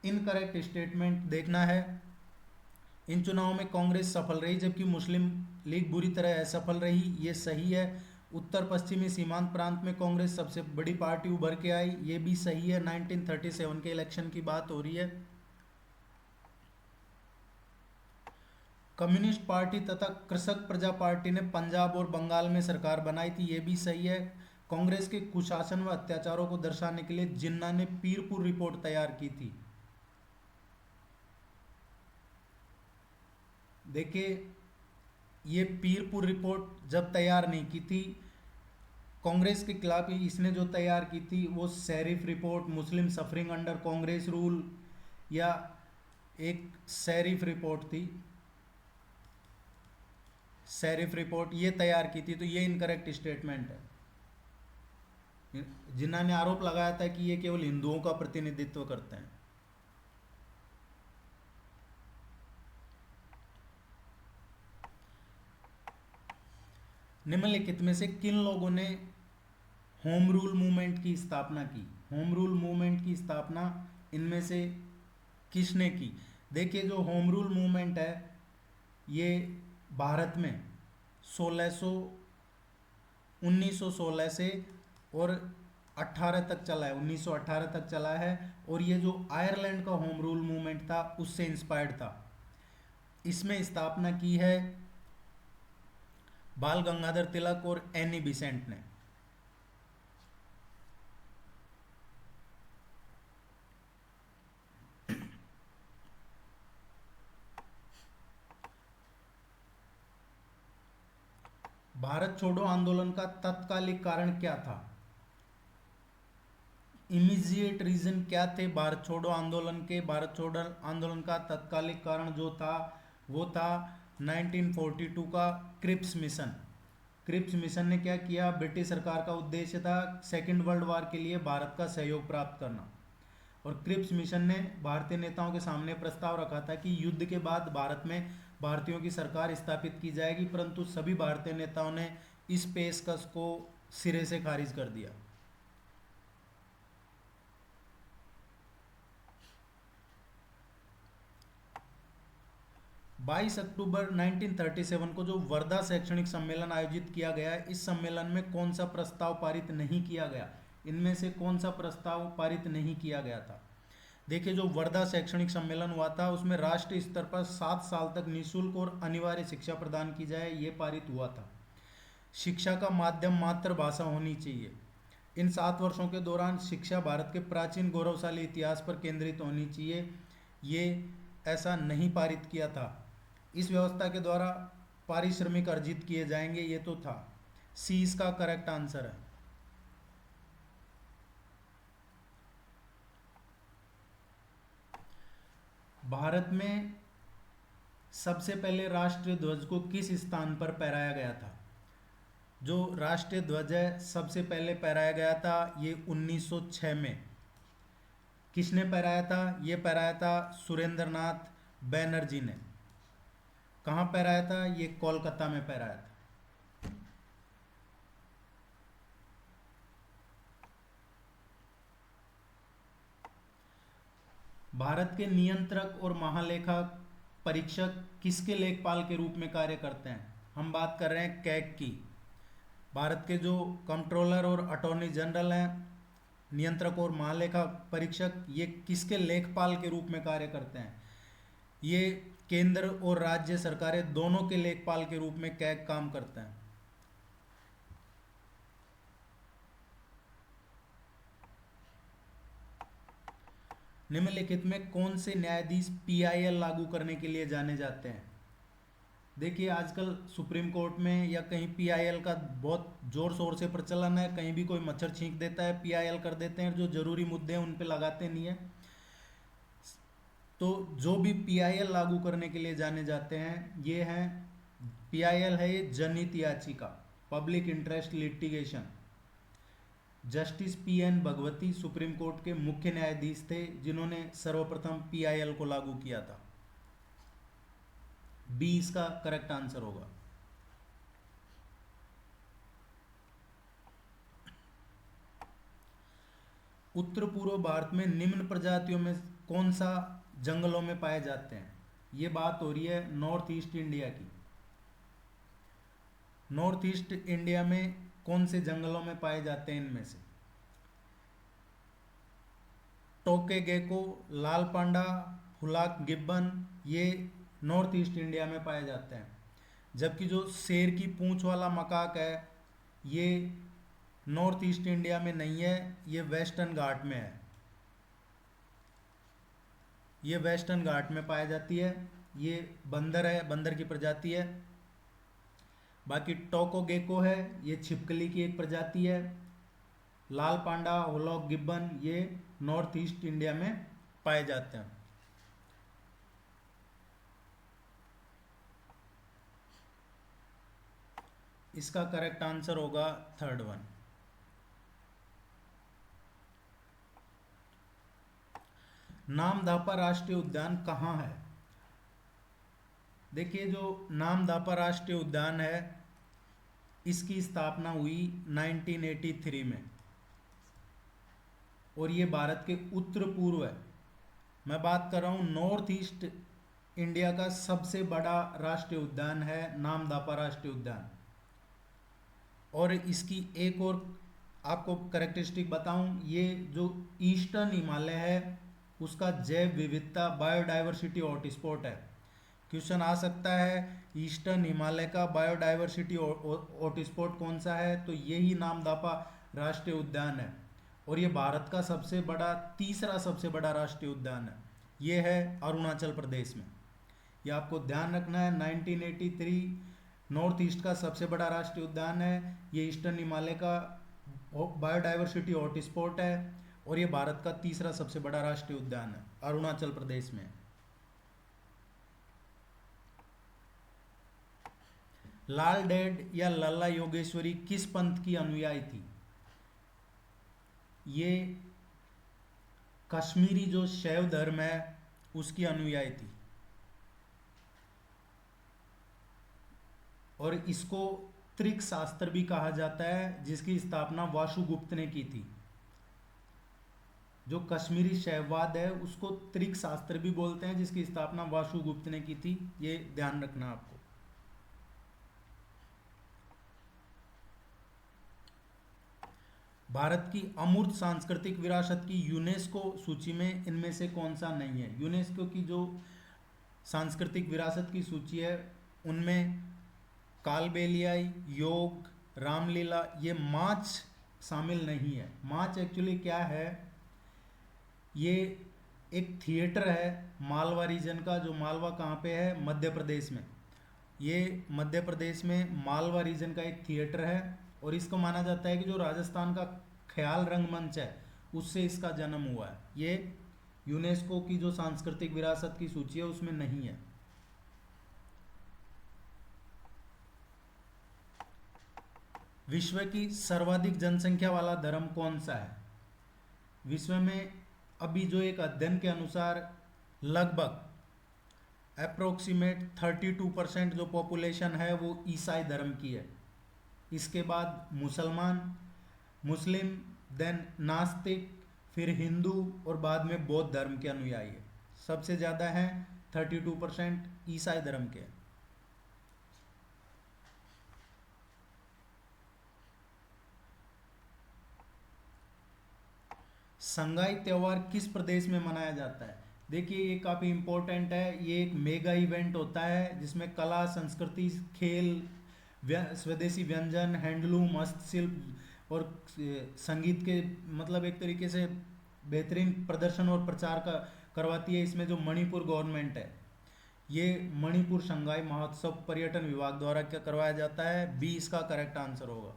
इनकरेक्ट स्टेटमेंट देखना है। इन चुनावों में कांग्रेस सफल रही जबकि मुस्लिम लीग बुरी तरह असफल रही, ये सही है। उत्तर पश्चिमी सीमांत प्रांत में कांग्रेस सबसे बड़ी पार्टी उभर के आई, ये भी सही है। 1937 के इलेक्शन की बात हो रही है। कम्युनिस्ट पार्टी तथा कृषक प्रजा पार्टी ने पंजाब और बंगाल में सरकार बनाई थी, ये भी सही है। कांग्रेस के कुशासन व अत्याचारों को दर्शाने के लिए जिन्ना ने पीरपुर रिपोर्ट तैयार की थी। देखिए, ये पीरपुर रिपोर्ट जब तैयार नहीं की थी कांग्रेस के खिलाफ, इसने जो तैयार की थी वो शरीफ रिपोर्ट, मुस्लिम सफरिंग अंडर कांग्रेस रूल, या एक शरीफ रिपोर्ट थी, शरीफ रिपोर्ट ये तैयार की थी। तो ये इनकरेक्ट स्टेटमेंट है। जिन्होंने आरोप लगाया था कि ये केवल हिंदुओं का प्रतिनिधित्व करते हैं। निम्नलिखित में से किन लोगों ने होम रूल मूवमेंट की स्थापना की? होम रूल मूवमेंट की स्थापना इनमें से किसने की? देखिए, जो होम रूल मूवमेंट है ये भारत में 1916 से और 18 तक चला है, 1918 तक चला है। और ये जो आयरलैंड का होम रूल मूवमेंट था उससे इंस्पायर्ड था। इसमें स्थापना की है बाल गंगाधर तिलक और एनी बिसेंट ने। भारत छोड़ो आंदोलन का तत्कालिक कारण क्या था? इमीडिएट रीजन क्या थे भारत छोड़ो आंदोलन के? भारत छोड़ो आंदोलन का तत्कालिक कारण जो था वो था 1942 का क्रिप्स मिशन। क्रिप्स मिशन ने क्या किया? ब्रिटिश सरकार का उद्देश्य था सेकेंड वर्ल्ड वॉर के लिए भारत का सहयोग प्राप्त करना, और क्रिप्स मिशन ने भारतीय नेताओं के सामने प्रस्ताव रखा था कि युद्ध के बाद भारत में भारतीयों की सरकार स्थापित की जाएगी, परंतु सभी भारतीय नेताओं ने इस पेशकश को सिरे से खारिज कर दिया। बाईस अक्टूबर 1937 को जो वर्धा शैक्षणिक सम्मेलन आयोजित किया गया, इस सम्मेलन में कौन सा प्रस्ताव पारित नहीं किया गया? इनमें से कौन सा प्रस्ताव पारित नहीं किया गया था? देखिए, जो वर्धा शैक्षणिक सम्मेलन हुआ था उसमें राष्ट्रीय स्तर पर 7 साल तक निःशुल्क और अनिवार्य शिक्षा प्रदान की जाए, ये पारित हुआ था। शिक्षा का माध्यम मातृभाषा होनी चाहिए। इन 7 वर्षों के दौरान शिक्षा भारत के प्राचीन गौरवशाली इतिहास पर केंद्रित होनी चाहिए, ये ऐसा नहीं पारित किया था। इस व्यवस्था के द्वारा पारिश्रमिक अर्जित किए जाएंगे, ये तो था। सी इसका करेक्ट आंसर है। भारत में सबसे पहले राष्ट्रीय ध्वज को किस स्थान पर फहराया गया था? जो राष्ट्रीय ध्वज है सबसे पहले फहराया गया था ये 1906 में। किसने फहराया था? ये फहराया था सुरेंद्रनाथ बैनर्जी ने। कहाँ फहराया था? ये कोलकाता में फहराया था। भारत के नियंत्रक और महालेखा परीक्षक किसके लेखपाल के रूप में कार्य करते हैं? हम बात कर रहे हैं कैग की। भारत के जो कंट्रोलर और अटॉर्नी जनरल हैं, नियंत्रक और महालेखा परीक्षक, ये किसके लेखपाल के रूप में कार्य करते हैं? ये केंद्र और राज्य सरकारें दोनों के लेखपाल के रूप में कैग काम करते हैं। निम्नलिखित में कौन से न्यायाधीश पीआईएल लागू करने के लिए जाने जाते हैं? देखिए आजकल सुप्रीम कोर्ट में या कहीं पीआईएल का बहुत जोर शोर से प्रचलन है। कहीं भी कोई मच्छर छींक देता है पीआईएल कर देते हैं, जो जरूरी मुद्दे हैं उन पे लगाते नहीं है। तो जो भी पीआईएल लागू करने के लिए जाने जाते हैं ये हैं, पीआईएल है ये जनहित याचिका, public interest litigation. Justice PN Bhagwati supreme court के मुख्य न्यायाधीश थे जिन्होंने सर्वप्रथम पीआईएल को लागू किया था। बी इसका करेक्ट आंसर होगा। उत्तर पूर्व भारत में निम्न प्रजातियों में कौन सा जंगलों में पाए जाते हैं? ये बात हो रही है नॉर्थ ईस्ट इंडिया की। नॉर्थ ईस्ट इंडिया में कौन से जंगलों में पाए जाते हैं? इनमें से टोके गेको, लाल पांडा, हुलाक गिब्बन, ये नॉर्थ ईस्ट इंडिया में पाए जाते हैं। जबकि जो शेर की पूंछ वाला मकाक है ये नॉर्थ ईस्ट इंडिया में नहीं है, ये वेस्टर्न घाट में है। ये वेस्टर्न घाट में पाई जाती है। ये बंदर है, बंदर की प्रजाति है। बाकी टोको गेको है, ये छिपकली की एक प्रजाति है। लाल पांडा, हुलॉक गिब्बन, ये नॉर्थ ईस्ट इंडिया में पाए जाते हैं। इसका करेक्ट आंसर होगा थर्ड वन। नामदापा राष्ट्रीय उद्यान कहाँ है? देखिए जो नामदापा राष्ट्रीय उद्यान है इसकी स्थापना हुई 1983 में और ये भारत के उत्तर पूर्व है। मैं बात कर रहा हूँ नॉर्थ ईस्ट इंडिया का सबसे बड़ा राष्ट्रीय उद्यान है नामदापा राष्ट्रीय उद्यान। और इसकी एक और आपको कैरेक्टरिस्टिक बताऊं, ये जो ईस्टर्न हिमालय है उसका जैव विविधता बायोडाइवर्सिटी हॉटस्पॉट है। क्वेश्चन आ सकता है ईस्टर्न हिमालय का बायोडाइवर्सिटी हॉटस्पॉट कौन सा है? तो यही नामदापा राष्ट्रीय उद्यान है और ये भारत का सबसे बड़ा, तीसरा सबसे बड़ा राष्ट्रीय उद्यान है। ये है अरुणाचल प्रदेश में। ये आपको ध्यान रखना है। 1983 नॉर्थ ईस्ट का सबसे बड़ा राष्ट्रीय उद्यान है। ये ईस्टर्न हिमालय का बायोडाइवर्सिटी हॉटस्पॉट है और ये भारत का तीसरा सबसे बड़ा राष्ट्रीय उद्यान है, अरुणाचल प्रदेश में। लाल डेड या लल्ला योगेश्वरी किस पंथ की अनुयायी थी? ये कश्मीरी जो शैव धर्म है उसकी अनुयायी थी और इसको त्रिक शास्त्र भी कहा जाता है जिसकी स्थापना वासुगुप्त ने की थी। जो कश्मीरी शैववाद है उसको त्रिक शास्त्र भी बोलते हैं जिसकी स्थापना वासुगुप्त ने की थी। ये ध्यान रखना आपको। भारत की अमूर्त सांस्कृतिक विरासत की यूनेस्को सूची में इनमें से कौन सा नहीं है? यूनेस्को की जो सांस्कृतिक विरासत की सूची है उनमें कालबेलियाई, योग, रामलीला, ये माच शामिल नहीं है। माच एक्चुअली क्या है? ये एक थिएटर है मालवा रीजन का। जो मालवा कहाँ पे है? मध्य प्रदेश में। ये मध्य प्रदेश में मालवा रीजन का एक थिएटर है और इसको माना जाता है कि जो राजस्थान का ख्याल रंगमंच है उससे इसका जन्म हुआ है। ये यूनेस्को की जो सांस्कृतिक विरासत की सूची है उसमें नहीं है। विश्व की सर्वाधिक जनसंख्या वाला धर्म कौन सा है? विश्व में अभी जो एक अध्ययन के अनुसार लगभग अप्रोक्सीमेट 32% जो पॉपुलेशन है वो ईसाई धर्म की है। इसके बाद मुसलमान, मुस्लिम, देन नास्तिक, फिर हिंदू और बाद में बौद्ध धर्म के अनुयायी है। सबसे ज़्यादा है 32% ईसाई धर्म के। संगाई त्यौहार किस प्रदेश में मनाया जाता है? देखिए ये काफ़ी इम्पोर्टेंट है। ये एक मेगा इवेंट होता है जिसमें कला, संस्कृति, खेल, स्वदेशी व्यंजन, हैंडलूम, हस्तशिल्प और संगीत के मतलब एक तरीके से बेहतरीन प्रदर्शन और प्रचार का करवाती है। इसमें जो मणिपुर गवर्नमेंट है, ये मणिपुर संगाई महोत्सव पर्यटन विभाग द्वारा क्या करवाया जाता है। बी इसका करेक्ट आंसर होगा।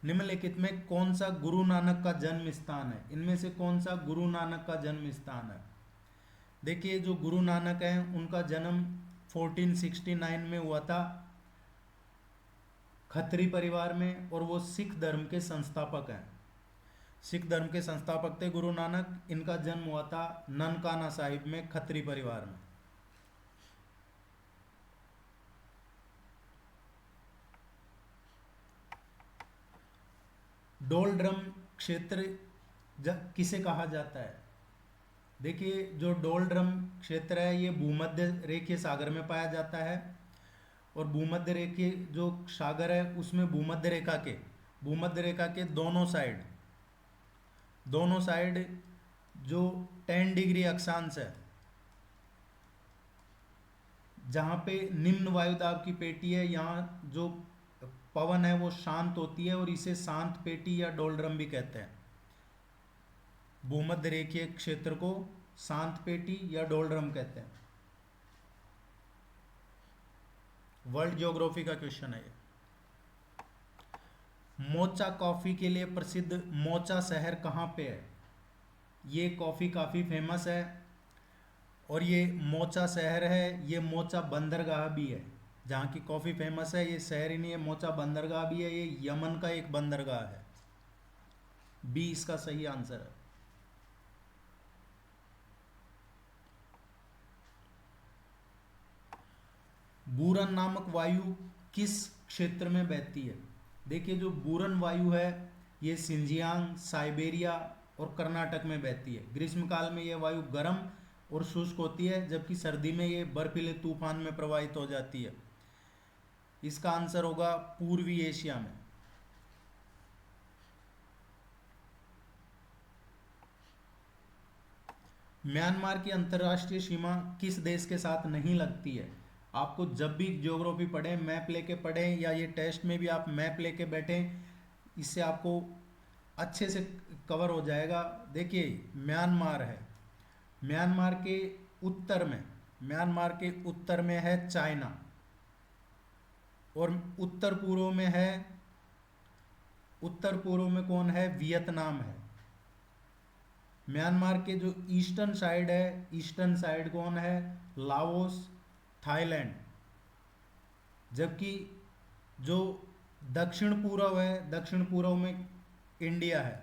निम्नलिखित में कौन सा गुरु नानक का जन्म स्थान है? इनमें से कौन सा गुरु नानक का जन्म स्थान है? देखिए जो गुरु नानक है उनका जन्म 1469 में हुआ था खत्री परिवार में, और वो सिख धर्म के संस्थापक हैं। सिख धर्म के संस्थापक थे गुरु नानक। इनका जन्म हुआ था ननकाना साहिब में, खत्री परिवार में। डोल ड्रम क्षेत्र किसे कहा जाता है? देखिए जो डोल ड्रम क्षेत्र है ये भूमध्य रेखीय सागर में पाया जाता है, और भूमध्य रेखीय जो सागर है उसमें भूमध्य रेखा के दोनों साइड जो 10 डिग्री अक्षांश है, जहाँ पे निम्न वायुदाब की पेटी है, यहाँ जो पवन है वो शांत होती है और इसे शांत पेटी या डोलड्रम भी कहते हैं। भूमध्य रेखीय क्षेत्र को शांत पेटी या डोलड्रम कहते हैं। वर्ल्ड ज्योग्राफी का क्वेश्चन है ये। मोचा कॉफी के लिए प्रसिद्ध मोचा शहर कहाँ पे है? ये कॉफी काफ़ी फेमस है और ये मोचा शहर है, ये मोचा बंदरगाह भी है। जहाँ की कॉफ़ी फेमस है ये शहर ही नहीं है, मोचा बंदरगाह भी है। ये यमन का एक बंदरगाह है। बी इसका सही आंसर है। बूरन नामक वायु किस क्षेत्र में बहती है? देखिए जो बूरन वायु है ये सिंजियांग, साइबेरिया और कर्नाटक में बहती है। ग्रीष्मकाल में ये वायु गर्म और शुष्क होती है, जबकि सर्दी में ये बर्फीले तूफान में प्रवाहित हो जाती है। इसका आंसर होगा पूर्वी एशिया में। म्यांमार की अंतर्राष्ट्रीय सीमा किस देश के साथ नहीं लगती है? आपको जब भी ज्योग्राफी पढ़ें, मैप लेके पढ़ें, या ये टेस्ट में भी आप मैप लेके बैठें, इससे आपको अच्छे से कवर हो जाएगा। देखिए म्यांमार है, म्यांमार के उत्तर में है चाइना, और उत्तर पूर्व में कौन है? वियतनाम है। म्यांमार के जो ईस्टर्न साइड कौन है? Laos, Thailand. जबकि जो दक्षिण पूर्व में इंडिया है।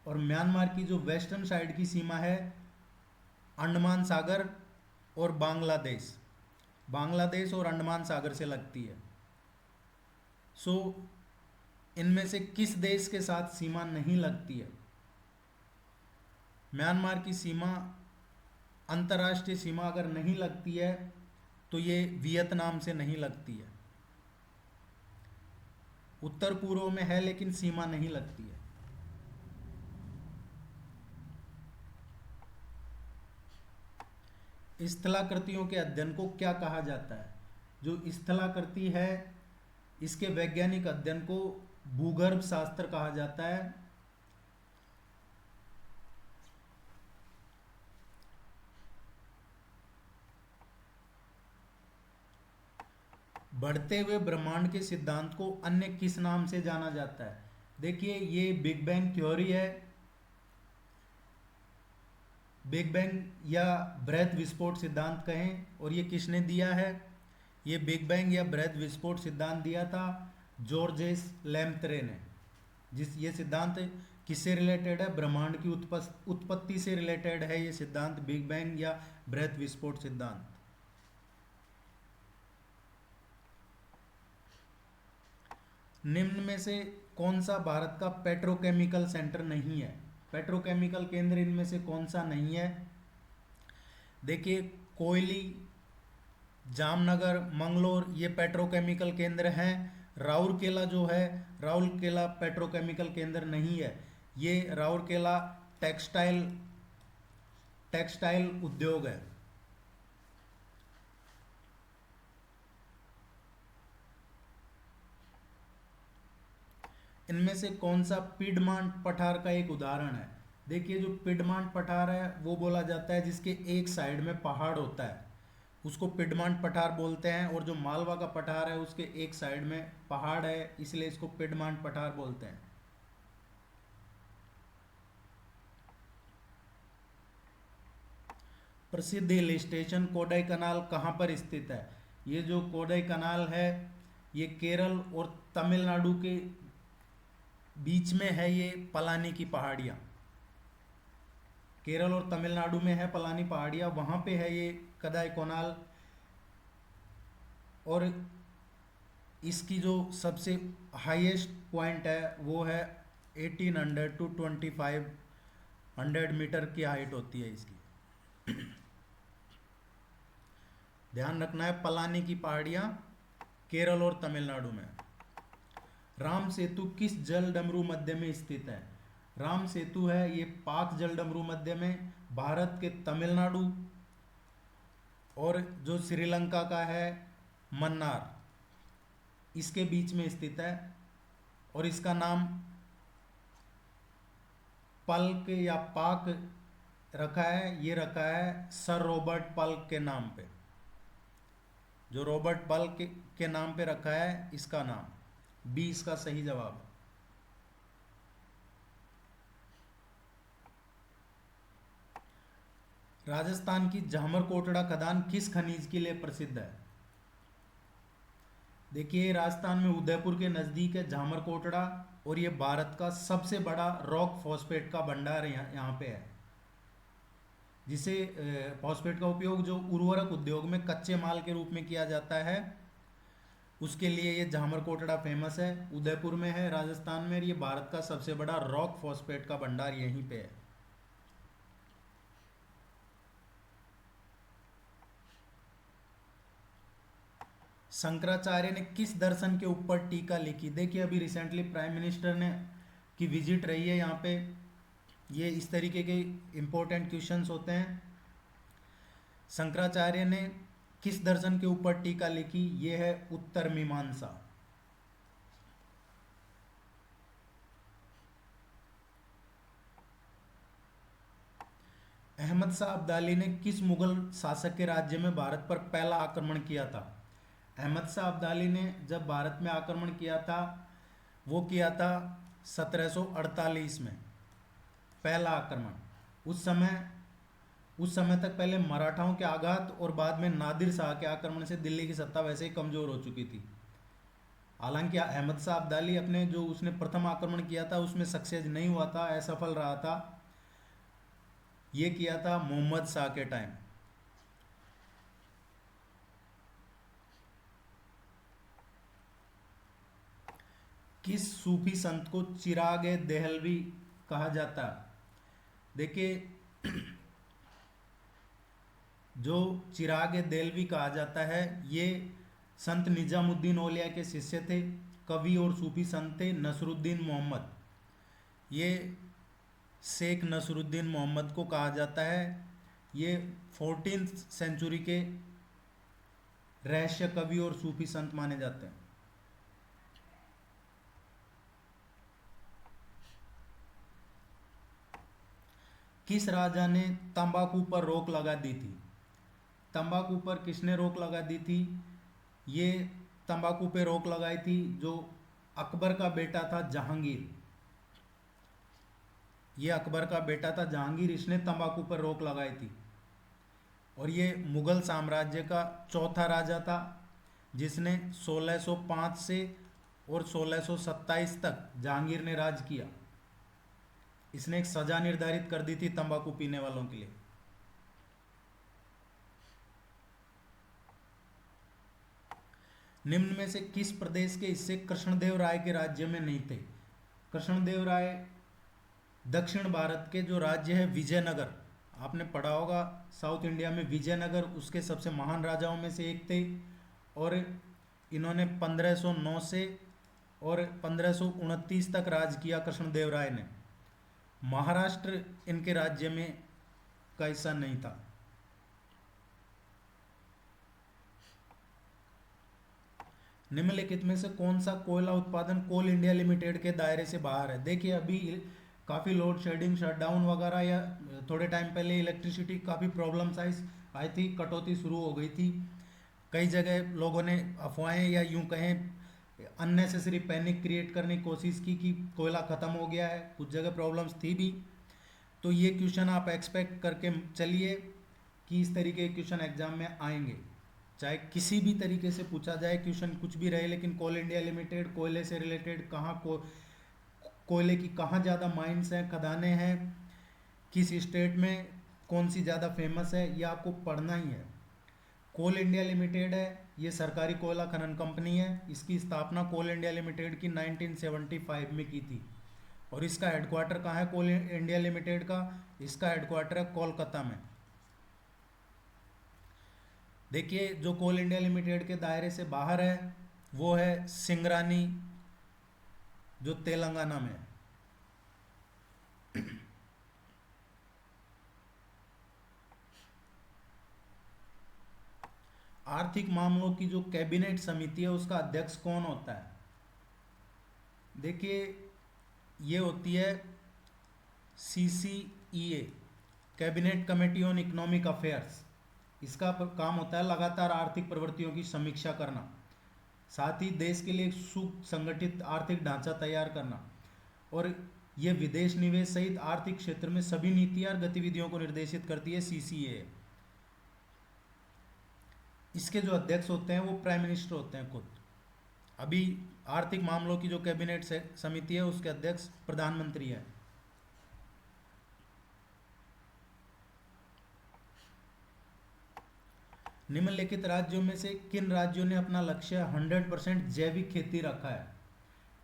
और म्यांमार की जो वेस्टर्न साइड की सीमा है अंडमान सागर और बांग्लादेश और अंडमान सागर से लगती है। इनमें से किस देश के साथ सीमा नहीं लगती है? म्यांमार की सीमा, अंतर्राष्ट्रीय सीमा अगर नहीं लगती है तो ये वियतनाम से नहीं लगती है। उत्तर पूर्व में है लेकिन सीमा नहीं लगती है। स्थलाकृतियों के अध्ययन को क्या कहा जाता है? जो स्थलाकृति है इसके वैज्ञानिक अध्ययन को भूगर्भ शास्त्र कहा जाता है। बढ़ते हुए ब्रह्मांड के सिद्धांत को अन्य किस नाम से जाना जाता है? देखिए, ये बिग बैंग थ्योरी है, बिग बैंग या बृहद विस्फोट सिद्धांत कहें। और ये किसने दिया है? ये बिग बैंग या बृहद विस्फोट सिद्धांत दिया था जॉर्जेस लैम्प्रे ने। ये सिद्धांत किससे रिलेटेड है? ब्रह्मांड की उत्पत्ति से रिलेटेड है ये सिद्धांत, बिग बैंग या बृहद विस्फोट सिद्धांत। निम्न में से कौन सा भारत का पेट्रोकेमिकल सेंटर नहीं है? पेट्रोकेमिकल केंद्र इनमें से कौन सा नहीं है? देखिए, कोयली, जामनगर, मंगलोर ये पेट्रोकेमिकल केंद्र हैं। राउरकेला जो है, राउरकेला पेट्रोकेमिकल केंद्र नहीं है। ये राउरकेला टेक्सटाइल टेक्सटाइल उद्योग है। इनमें से कौन सा पिडमांट पठार का एक उदाहरण है? देखिए, जो पिडमांट पठार है वो बोला जाता है जिसके एक साइड में पहाड़ होता है, उसको पिडमांट पठार बोलते हैं। और जो मालवा का पठार है उसके एक साइड में पहाड़ है, इसलिए इसको पिडमांट पठार बोलते हैं। प्रसिद्ध हिल स्टेशन कोडाई कनाल कहाँ पर स्थित है? ये जो कोडाई कनाल है ये केरल और तमिलनाडु के बीच में है। ये पलानी की पहाड़ियाँ, केरल और तमिलनाडु में है पलानी पहाड़ियाँ, वहाँ पे है ये कदाई कोनाल। और इसकी जो सबसे हाईएस्ट पॉइंट है वो है 1800 टू 2500 मीटर की हाइट होती है इसकी। ध्यान रखना है, पलानी की पहाड़ियाँ केरल और तमिलनाडु में। राम सेतु किस जल डमरू मध्य में स्थित है? राम सेतु है ये पाक जल डमरू मध्य में, भारत के तमिलनाडु और जो श्रीलंका का है मन्नार, इसके बीच में स्थित है। और इसका नाम पल्क या पाक रखा है, ये रखा है सर रॉबर्ट पल्क के नाम पे। जो रॉबर्ट पल्क के नाम पे रखा है इसका नाम, बी इसका सही जवाब। राजस्थान की झामर कोटड़ा खदान किस खनिज के लिए प्रसिद्ध है? देखिए, राजस्थान में उदयपुर के नज़दीक है झामर कोटड़ा, और ये भारत का सबसे बड़ा रॉक फॉस्फेट का भंडार यहाँ पे है, जिसे फॉस्फेट का उपयोग जो उर्वरक उद्योग में कच्चे माल के रूप में किया जाता है, उसके लिए ये झामर कोटड़ा फेमस है। उदयपुर में है राजस्थान में, ये भारत का सबसे बड़ा रॉक फॉस्फेट का भंडार यहीं पे है। शंकराचार्य ने किस दर्शन के ऊपर टीका लिखी? देखिए, अभी रिसेंटली प्राइम मिनिस्टर ने की विजिट रही है यहाँ पे। ये इस तरीके के इम्पोर्टेंट क्वेश्चंस होते हैं। शंकराचार्य ने किस दर्शन के ऊपर टीका लिखी? ये है उत्तर मीमांसा। अहमद शाह अब्दाली ने किस मुगल शासक के राज्य में भारत पर पहला आक्रमण किया था? अहमद शाह अब्दाली ने जब भारत में आक्रमण किया था वो किया था 1748 में, पहला आक्रमण। उस समय तक पहले मराठाओं के आघात और बाद में नादिर शाह के आक्रमण से दिल्ली की सत्ता वैसे ही कमज़ोर हो चुकी थी। हालांकि अहमद शाह अब्दाली अपने जो उसने प्रथम आक्रमण किया था उसमें सक्सेस नहीं हुआ था, असफल रहा था। ये किया था मोहम्मद शाह के टाइम। किस सूफी संत को चिराग देहलवी कहा जाता? देखिए, जो चिराग देहलवी कहा जाता है ये संत निजामुद्दीन औलिया के शिष्य थे, कवि और सूफी संत थे नसरुद्दीन मोहम्मद। ये शेख नसरुद्दीन मोहम्मद को कहा जाता है। ये 14th सेंचुरी के रहस्य कवि और सूफी संत माने जाते हैं। किस राजा ने तंबाकू पर रोक लगा दी थी? तंबाकू पर किसने रोक लगा दी थी? ये तंबाकू पे रोक लगाई थी जो अकबर का बेटा था जहांगीर। ये अकबर का बेटा था जहांगीर, इसने तंबाकू पर रोक लगाई थी। और ये मुगल साम्राज्य का चौथा राजा था जिसने 1605 से और 1627 तक जहांगीर ने राज किया। इसने एक सजा निर्धारित कर दी थी तंबाकू पीने वालों के लिए। निम्न में से किस प्रदेश के हिस्से कृष्णदेव राय के राज्य में नहीं थे? कृष्णदेव राय दक्षिण भारत के जो राज्य है विजयनगर, आपने पढ़ा होगा साउथ इंडिया में विजयनगर उसके सबसे महान राजाओं में से एक थे। और इन्होंने 1509 से और 1529 तक राज किया कृष्णदेव राय ने। महाराष्ट्र इनके राज्य में का हिस्सा नहीं था। निम्नलिखित में से कौन सा कोयला उत्पादन कोल इंडिया लिमिटेड के दायरे से बाहर है? देखिए अभी काफ़ी लोड शेडिंग, शटडाउन वगैरह, या थोड़े टाइम पहले इलेक्ट्रिसिटी काफ़ी प्रॉब्लम्स आई थी, कटौती शुरू हो गई थी। कई जगह लोगों ने अफवाहें या यूं कहें अननेसेसरी पैनिक क्रिएट करने की कोशिश की कि कोयला ख़त्म हो गया है। कुछ जगह प्रॉब्लम्स थी भी। तो ये क्वेश्चन आप एक्सपेक्ट करके चलिए कि इस तरीके के क्वेश्चन एग्जाम में आएंगे, चाहे किसी भी तरीके से पूछा जाए क्वेश्चन कुछ भी रहे, लेकिन कोल इंडिया लिमिटेड कोयले से रिलेटेड कहाँ कोयले की कहाँ ज़्यादा माइंस हैं, खदानें हैं, किस स्टेट में कौन सी ज़्यादा फेमस है, ये आपको पढ़ना ही है। कोल इंडिया लिमिटेड है, ये सरकारी कोयला खनन कंपनी है। इसकी स्थापना कोल इंडिया लिमिटेड की 1975 में की थी। और इसका हेडक्वार्टर कहाँ है कोल इंडिया लिमिटेड का? इसका हेडक्वार्टर है कोलकाता में। देखिए जो कोल इंडिया लिमिटेड के दायरे से बाहर है वो है सिंगरानी, जो तेलंगाना में है। आर्थिक मामलों की जो कैबिनेट समिति है उसका अध्यक्ष कौन होता है? देखिए ये होती है CCEA, cabinet committee on economic affairs. इसका काम होता है लगातार आर्थिक प्रवृत्तियों की समीक्षा करना, साथ ही देश के लिए एक सुसंगठित आर्थिक ढांचा तैयार करना। और ये विदेश निवेश सहित आर्थिक क्षेत्र में सभी नीतियां और गतिविधियों को निर्देशित करती है CCEA। इसके जो अध्यक्ष होते हैं वो प्राइम मिनिस्टर होते हैं खुद। अभी आर्थिक मामलों की जो कैबिनेट समिति है उसके अध्यक्ष प्रधानमंत्री है। निम्नलिखित राज्यों में से किन राज्यों ने अपना लक्ष्य 100% जैविक खेती रखा है?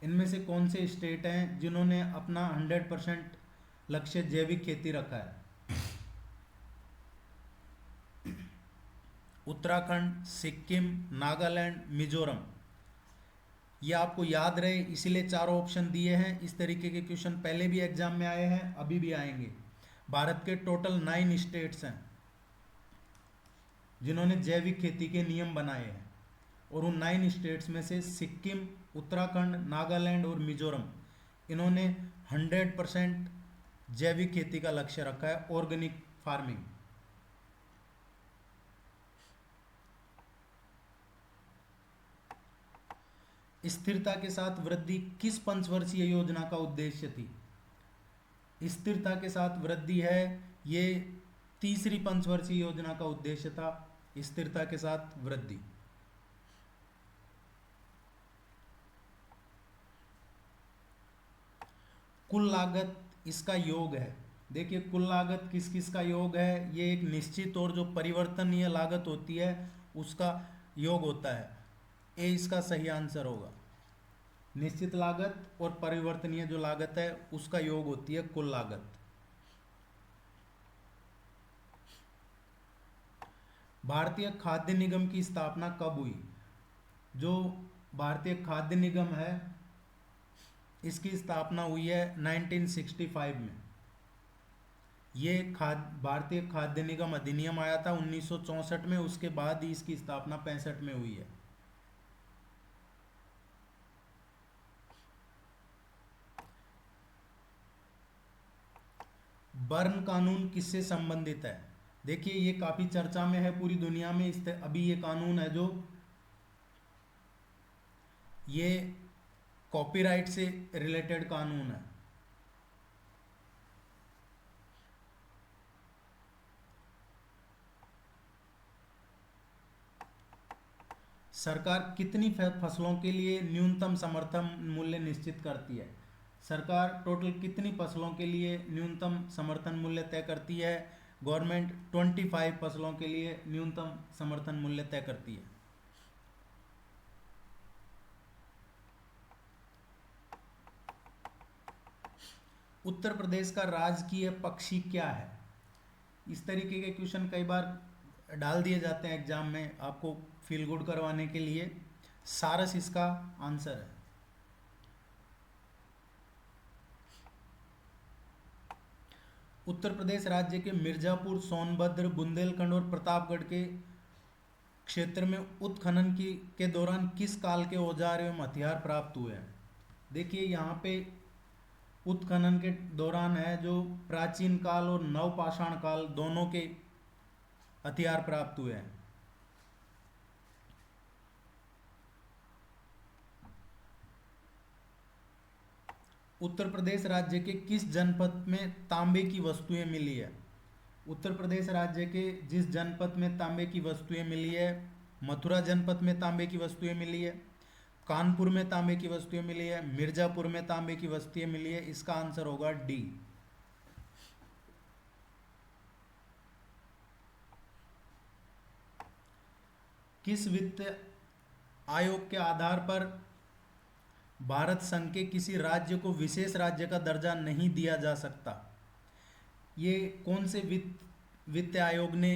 इनमें से कौन से स्टेट हैं जिन्होंने अपना 100% लक्ष्य जैविक खेती रखा है? उत्तराखंड, सिक्किम, नागालैंड, मिजोरम। ये आपको याद रहे इसीलिए चारों ऑप्शन दिए हैं। इस तरीके के क्वेश्चन पहले भी एग्जाम में आए हैं, अभी भी आएंगे। भारत के टोटल 9 स्टेट्स हैं जिन्होंने जैविक खेती के नियम बनाए हैं। और उन 9 स्टेट्स में से सिक्किम, उत्तराखंड, नागालैंड और मिजोरम, इन्होंने 100% जैविक खेती का लक्ष्य रखा है, ऑर्गेनिक फार्मिंग। स्थिरता के साथ वृद्धि किस पंचवर्षीय योजना का उद्देश्य थी? स्थिरता के साथ वृद्धि है ये तीसरी पंचवर्षीय योजना का उद्देश्य था, स्थिरता के साथ वृद्धि। कुल लागत इसका योग है। देखिए कुल लागत किस किस का योग है? ये एक निश्चित और जो परिवर्तनीय लागत होती है उसका योग होता है। ए इसका सही आंसर होगा। निश्चित लागत और परिवर्तनीय जो लागत है उसका योग होती है कुल लागत। भारतीय खाद्य निगम की स्थापना कब हुई? जो भारतीय खाद्य निगम है इसकी स्थापना हुई है 1965 में। ये भारतीय खाद्य निगम अधिनियम आया था 1964 में, उसके बाद ही इसकी स्थापना 65 में हुई है। बर्न कानून किससे संबंधित है? देखिए ये काफ़ी चर्चा में है पूरी दुनिया में। अभी ये कानून है जो ये कॉपीराइट से रिलेटेड कानून है। सरकार कितनी फसलों के लिए न्यूनतम समर्थन मूल्य निश्चित करती है? सरकार टोटल कितनी फसलों के लिए न्यूनतम समर्थन मूल्य तय करती है? गवर्नमेंट 25 फसलों के लिए न्यूनतम समर्थन मूल्य तय करती है। उत्तर प्रदेश का राजकीय पक्षी क्या है? इस तरीके के क्वेश्चन कई बार डाल दिए जाते हैं एग्जाम में आपको फील गुड करवाने के लिए। सारस इसका आंसर है। उत्तर प्रदेश राज्य के मिर्जापुर, सोनभद्र, बुंदेलखंड और प्रतापगढ़ के क्षेत्र में उत्खनन की के दौरान किस काल के औजार एवं हथियार प्राप्त हुए हैं? देखिए यहाँ पे उत्खनन के दौरान है जो प्राचीन काल और नवपाषाण काल दोनों के हथियार प्राप्त हुए हैं। उत्तर प्रदेश राज्य के किस जनपद में तांबे की वस्तुएं मिली है? उत्तर प्रदेश राज्य के जिस जनपद में तांबे की वस्तुएं मिली है, मथुरा जनपद में तांबे की वस्तुएं मिली है, कानपुर में तांबे की वस्तुएं मिली है, मिर्जापुर में तांबे की वस्तुएं मिली है। इसका आंसर होगा डी। किस वित्त आयोग के आधार पर भारत संघ के किसी राज्य को विशेष राज्य का दर्जा नहीं दिया जा सकता? ये कौन से वित्त आयोग ने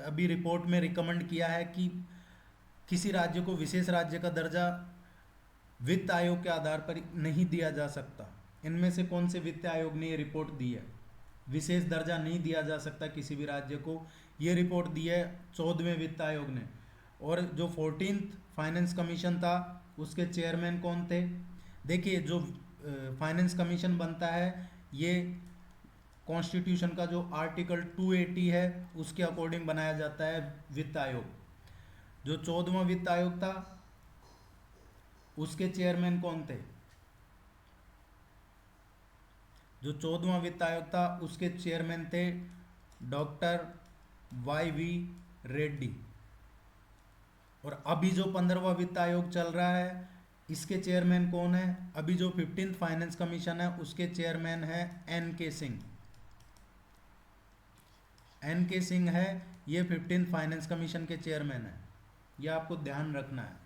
अभी रिपोर्ट में रिकमेंड किया है कि किसी राज्य को विशेष राज्य का दर्जा वित्त आयोग के आधार पर नहीं दिया जा सकता? इनमें से कौन से वित्त आयोग ने ये रिपोर्ट दी है? विशेष दर्जा नहीं दिया जा सकता किसी भी राज्य को, ये रिपोर्ट दी है 14वें वित्त आयोग ने। और जो 14th फाइनेंस कमीशन था उसके चेयरमैन कौन थे? देखिए जो फाइनेंस कमीशन बनता है ये कॉन्स्टिट्यूशन का जो आर्टिकल 280 है उसके अकॉर्डिंग बनाया जाता है वित्त आयोग। जो 14वां वित्त आयोग था उसके चेयरमैन कौन थे? जो 14वां वित्त आयोग था उसके चेयरमैन थे डॉक्टर YV रेड्डी। और अभी जो 15वां वित्त आयोग चल रहा है इसके चेयरमैन कौन है? अभी जो 15th फाइनेंस कमीशन है उसके चेयरमैन है NK सिंह। NK सिंह है ये 15th फाइनेंस कमीशन के चेयरमैन है, ये आपको ध्यान रखना है।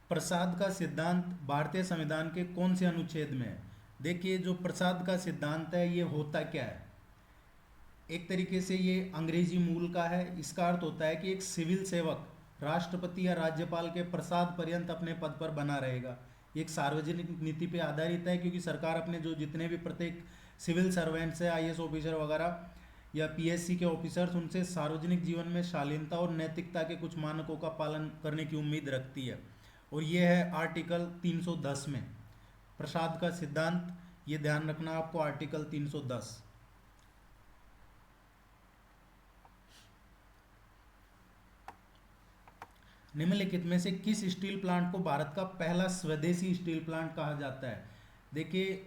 प्रसाद का सिद्धांत भारतीय संविधान के कौन से अनुच्छेद में है? देखिए जो प्रसाद का सिद्धांत है ये होता क्या है? एक तरीके से ये अंग्रेजी मूल का है। इसका अर्थ होता है कि एक सिविल सेवक राष्ट्रपति या राज्यपाल के प्रसाद पर्यंत अपने पद पर बना रहेगा। ये एक सार्वजनिक नीति पे आधारित है क्योंकि सरकार अपने जो जितने भी प्रत्येक सिविल सर्वेंट्स है, IAS ऑफिसर वगैरह या PSC के ऑफिसर्स, उनसे सार्वजनिक जीवन में शालीनता और नैतिकता के कुछ मानकों का पालन करने की उम्मीद रखती है। और ये है आर्टिकल 310 में प्रसाद का सिद्धांत। ये ध्यान रखना आपको, आर्टिकल 310। निम्नलिखित में से किस स्टील प्लांट को भारत का पहला स्वदेशी स्टील प्लांट कहा जाता है? देखिए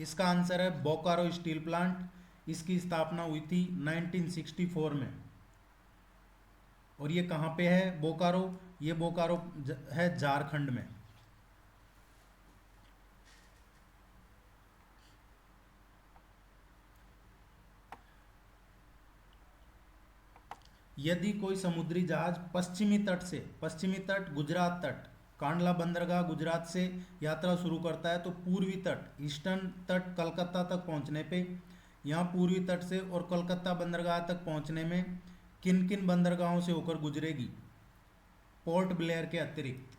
इसका आंसर है बोकारो स्टील प्लांट। इसकी स्थापना हुई थी 1964 में। और ये कहाँ पे है बोकारो? ये बोकारो है झारखंड में। यदि कोई समुद्री जहाज पश्चिमी तट गुजरात तट कांडला बंदरगाह गुजरात से यात्रा शुरू करता है तो पूर्वी तट ईस्टर्न तट कलकत्ता तक पहुंचने पे, यहाँ पूर्वी तट से और कलकत्ता बंदरगाह तक पहुंचने में किन किन बंदरगाहों से होकर गुजरेगी पोर्ट ब्लेयर के अतिरिक्त?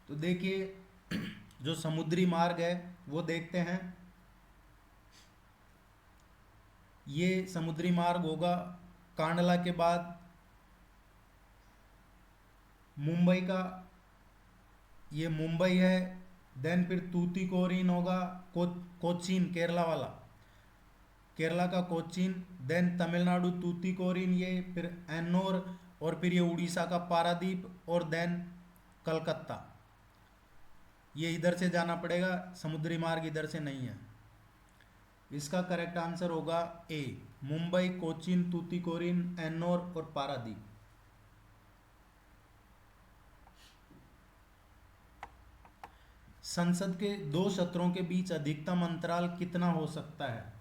तो देखिए जो समुद्री मार्ग है वो देखते हैं। ये समुद्री मार्ग होगा कांडला के बाद मुंबई का, ये मुंबई है देन फिर तूतीकोरिन होगा, कोचीन केरला वाला, केरला का कोचीन। देन तमिलनाडु तूतीकोरिन, ये फिर एन्नोर, और फिर ये उड़ीसा का पारादीप, और देन कलकत्ता। ये इधर से जाना पड़ेगा, समुद्री मार्ग इधर से नहीं है। इसका करेक्ट आंसर होगा ए, मुंबई, कोचीन, तूतीकोरिन, एन्नोर और पारादीप। संसद के दो सत्रों के बीच अधिकतम अंतराल कितना हो सकता है?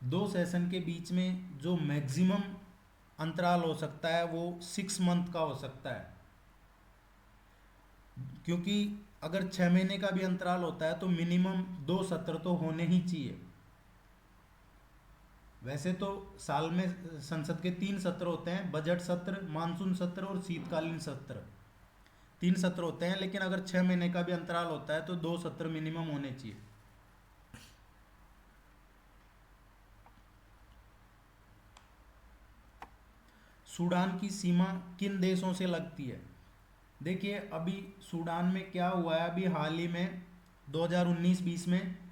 दो सेशन के बीच में जो मैक्सिमम अंतराल हो सकता है वो 6 मंथ का हो सकता है, क्योंकि अगर 6 महीने का भी अंतराल होता है तो मिनिमम 2 सत्र तो होने ही चाहिए। वैसे तो साल में संसद के 3 सत्र होते हैं, बजट सत्र, मानसून सत्र और शीतकालीन सत्र, 3 सत्र होते हैं, लेकिन अगर 6 महीने का भी अंतराल होता है तो 2 सत्र मिनिमम होने चाहिए। सूडान की सीमा किन देशों से लगती है? देखिए अभी सूडान में क्या हुआ है, अभी हाल ही में 2019-20 में,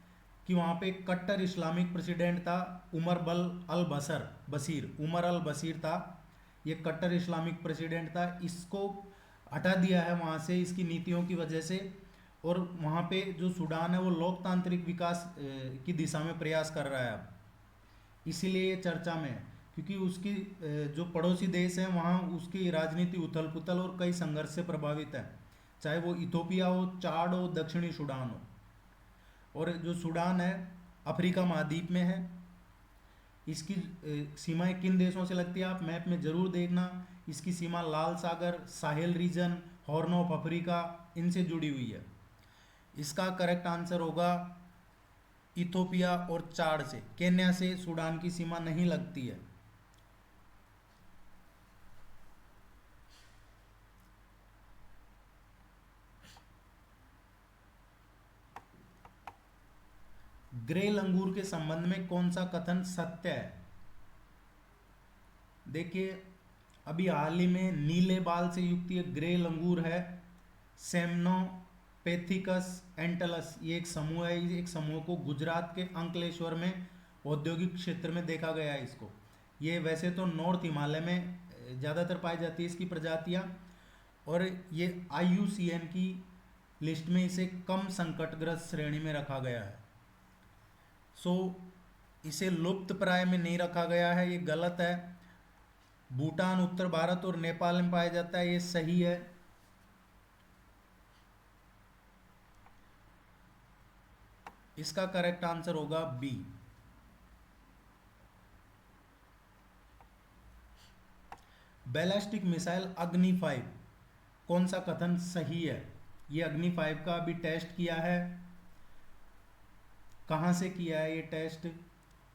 कि वहाँ पे कट्टर इस्लामिक प्रेसिडेंट था, उमर बल अल बसर बशीर, उमर अल बशीर था। ये कट्टर इस्लामिक प्रेसिडेंट था, इसको हटा दिया है वहाँ से इसकी नीतियों की वजह से। और वहाँ पे जो सूडान है वो लोकतांत्रिक विकास की दिशा में प्रयास कर रहा है अब, इसीलिए ये चर्चा में है, क्योंकि उसकी जो पड़ोसी देश हैं वहाँ उसकी राजनीति उथल पुथल और कई संघर्ष से प्रभावित है, चाहे वो इथोपिया हो, चाड हो, दक्षिणी सूडान हो। और जो सूडान है अफ्रीका महाद्वीप में है। इसकी सीमाएं किन देशों से लगती है आप मैप में ज़रूर देखना। इसकी सीमा लाल सागर, Sahel region, horn of Africa, इनसे जुड़ी हुई है। इसका करेक्ट आंसर होगा इथोपिया और चाड से, केन्या से सूडान की सीमा नहीं लगती है। ग्रेल अंगूर के संबंध में कौन सा कथन सत्य है? देखिए अभी हाल ही में नीले बाल से युक्त ये ग्रेल अंगूर है, सेमनोपेथिकस एंटलस, ये एक समूह है। एक समूह को गुजरात के अंकलेश्वर में औद्योगिक क्षेत्र में देखा गया है इसको। ये वैसे तो नॉर्थ हिमालय में ज़्यादातर पाई जाती है इसकी प्रजातियाँ, और ये IUCN की लिस्ट में इसे कम संकटग्रस्त श्रेणी में रखा गया है। सो इसे लुप्त प्राय में नहीं रखा गया है, ये गलत है। भूटान, उत्तर भारत और नेपाल में पाया जाता है, ये सही है। इसका करेक्ट आंसर होगा बी। बैलिस्टिक मिसाइल अग्नि 5, कौन सा कथन सही है? ये अग्नि 5 का अभी टेस्ट किया है। कहाँ से किया है ये टेस्ट?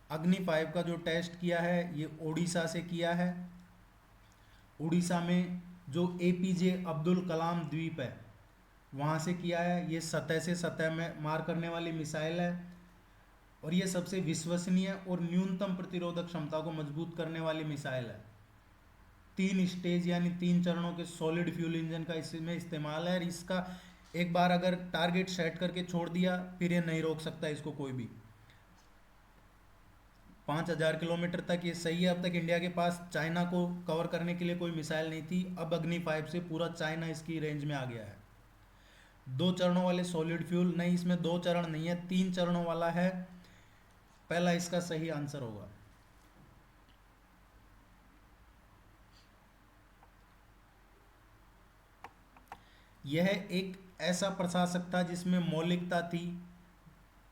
अग्नि 5 का जो टेस्ट किया है ये उड़ीसा से किया है। उड़ीसा में जो APJ अब्दुल कलाम द्वीप है वहाँ से किया है। ये सतह से सतह में मार करने वाली मिसाइल है, और ये सबसे विश्वसनीय और न्यूनतम प्रतिरोधक क्षमता को मजबूत करने वाली मिसाइल है। 3 स्टेज यानी 3 चरणों के सॉलिड फ्यूल इंजन का इसमें इस्तेमाल है, और इसका एक बार अगर टारगेट सेट करके छोड़ दिया फिर ये नहीं रोक सकता इसको कोई भी। 5,000 किलोमीटर तक ये सही है। अब तक इंडिया के पास चाइना को कवर करने के लिए कोई मिसाइल नहीं थी, अब अग्नि 5 से पूरा चाइना इसकी रेंज में आ गया है। 2 चरणों वाले सॉलिड फ्यूल नहीं, इसमें 2 चरण नहीं है, 3 चरणों वाला है। पहला इसका सही आंसर होगा। यह एक ऐसा प्रशासक था जिसमें मौलिकता थी,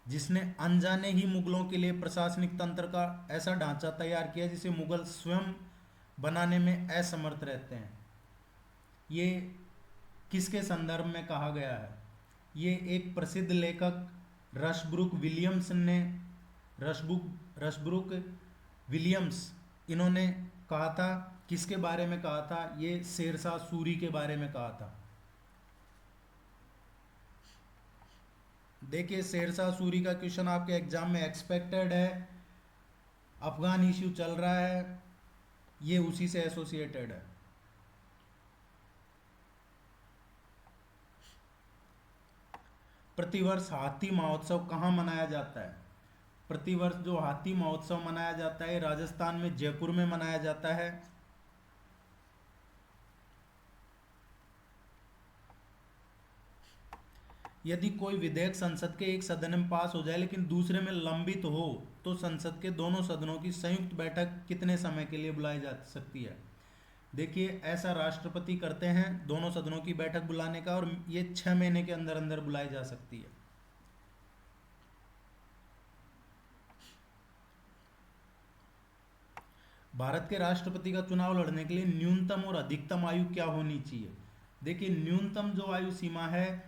जिसने अनजाने ही मुगलों के लिए प्रशासनिक तंत्र का ऐसा ढांचा तैयार किया जिसे मुगल स्वयं बनाने में असमर्थ रहते हैं। ये किसके संदर्भ में कहा गया है? ये एक प्रसिद्ध लेखक रशब्रुक विलियम्स ने, रशब्रुक विलियम्स, इन्होंने कहा था। किसके बारे में कहा था? ये शेरशाह सूरी के बारे में कहा था। देखिए शेरशाह सूरी का क्वेश्चन आपके एग्जाम में एक्सपेक्टेड है। अफगान इश्यू चल रहा है, ये उसी से एसोसिएटेड है। प्रतिवर्ष हाथी महोत्सव कहाँ मनाया जाता है? प्रतिवर्ष जो हाथी महोत्सव मनाया जाता है राजस्थान में जयपुर में मनाया जाता है। यदि कोई विधेयक संसद के एक सदन में पास हो जाए लेकिन दूसरे में लंबित हो तो संसद के दोनों सदनों की संयुक्त बैठक कितने समय के लिए बुलाई जा सकती है? देखिए, ऐसा राष्ट्रपति करते हैं दोनों सदनों की बैठक बुलाने का, और ये 6 महीने के अंदर अंदर बुलाई जा सकती है। भारत के राष्ट्रपति का चुनाव लड़ने के लिए न्यूनतम और अधिकतम आयु क्या होनी चाहिए? देखिए, न्यूनतम जो आयु सीमा है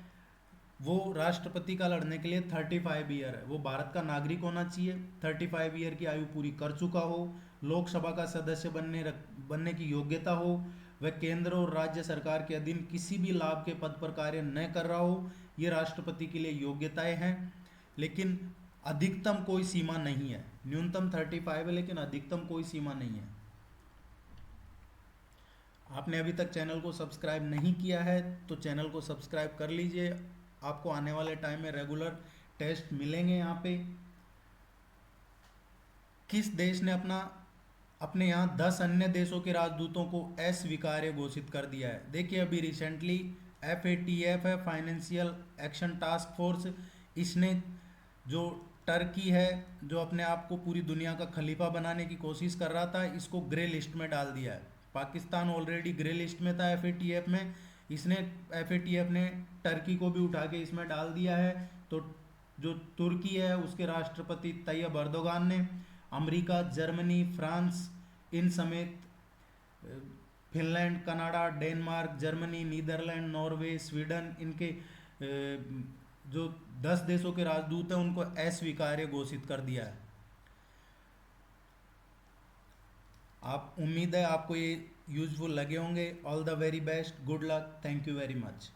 वो राष्ट्रपति का लड़ने के लिए 35 ईयर है। वो भारत का नागरिक होना चाहिए, 35 ईयर की आयु पूरी कर चुका हो, लोकसभा का सदस्य बनने की योग्यता हो, वह केंद्र और राज्य सरकार के अधीन किसी भी लाभ के पद पर कार्य न कर रहा हो। ये राष्ट्रपति के लिए योग्यताएं हैं, लेकिन अधिकतम कोई सीमा नहीं है। न्यूनतम 35 है लेकिन अधिकतम कोई सीमा नहीं है। आपने अभी तक चैनल को सब्सक्राइब नहीं किया है तो चैनल को सब्सक्राइब कर लीजिए। आपको आने वाले टाइम में रेगुलर टेस्ट मिलेंगे। यहाँ पे किस देश ने अपने यहाँ 10 अन्य देशों के राजदूतों को अस्वीकार्य घोषित कर दिया है? देखिए, अभी रिसेंटली FATF है, फाइनेंशियल एक्शन टास्क फोर्स, इसने जो टर्की है जो अपने आप को पूरी दुनिया का खलीफा बनाने की कोशिश कर रहा था, इसको ग्रे लिस्ट में डाल दिया है। पाकिस्तान ऑलरेडी ग्रे लिस्ट में था FATF में, इसने FATF ने टर्की को भी उठा के इसमें डाल दिया है। तो जो तुर्की है उसके राष्ट्रपति तैयब अर्दोगान ने अमेरिका, जर्मनी, फ्रांस इन समेत Finland, Canada, Denmark, Germany, Netherlands, Norway, Sweden, इनके जो 10 देशों के राजदूत हैं उनको अस्वीकार्य घोषित कर दिया है। उम्मीद है आपको ये यूजफुल लगे होंगे। All the very best, good luck, thank you very much.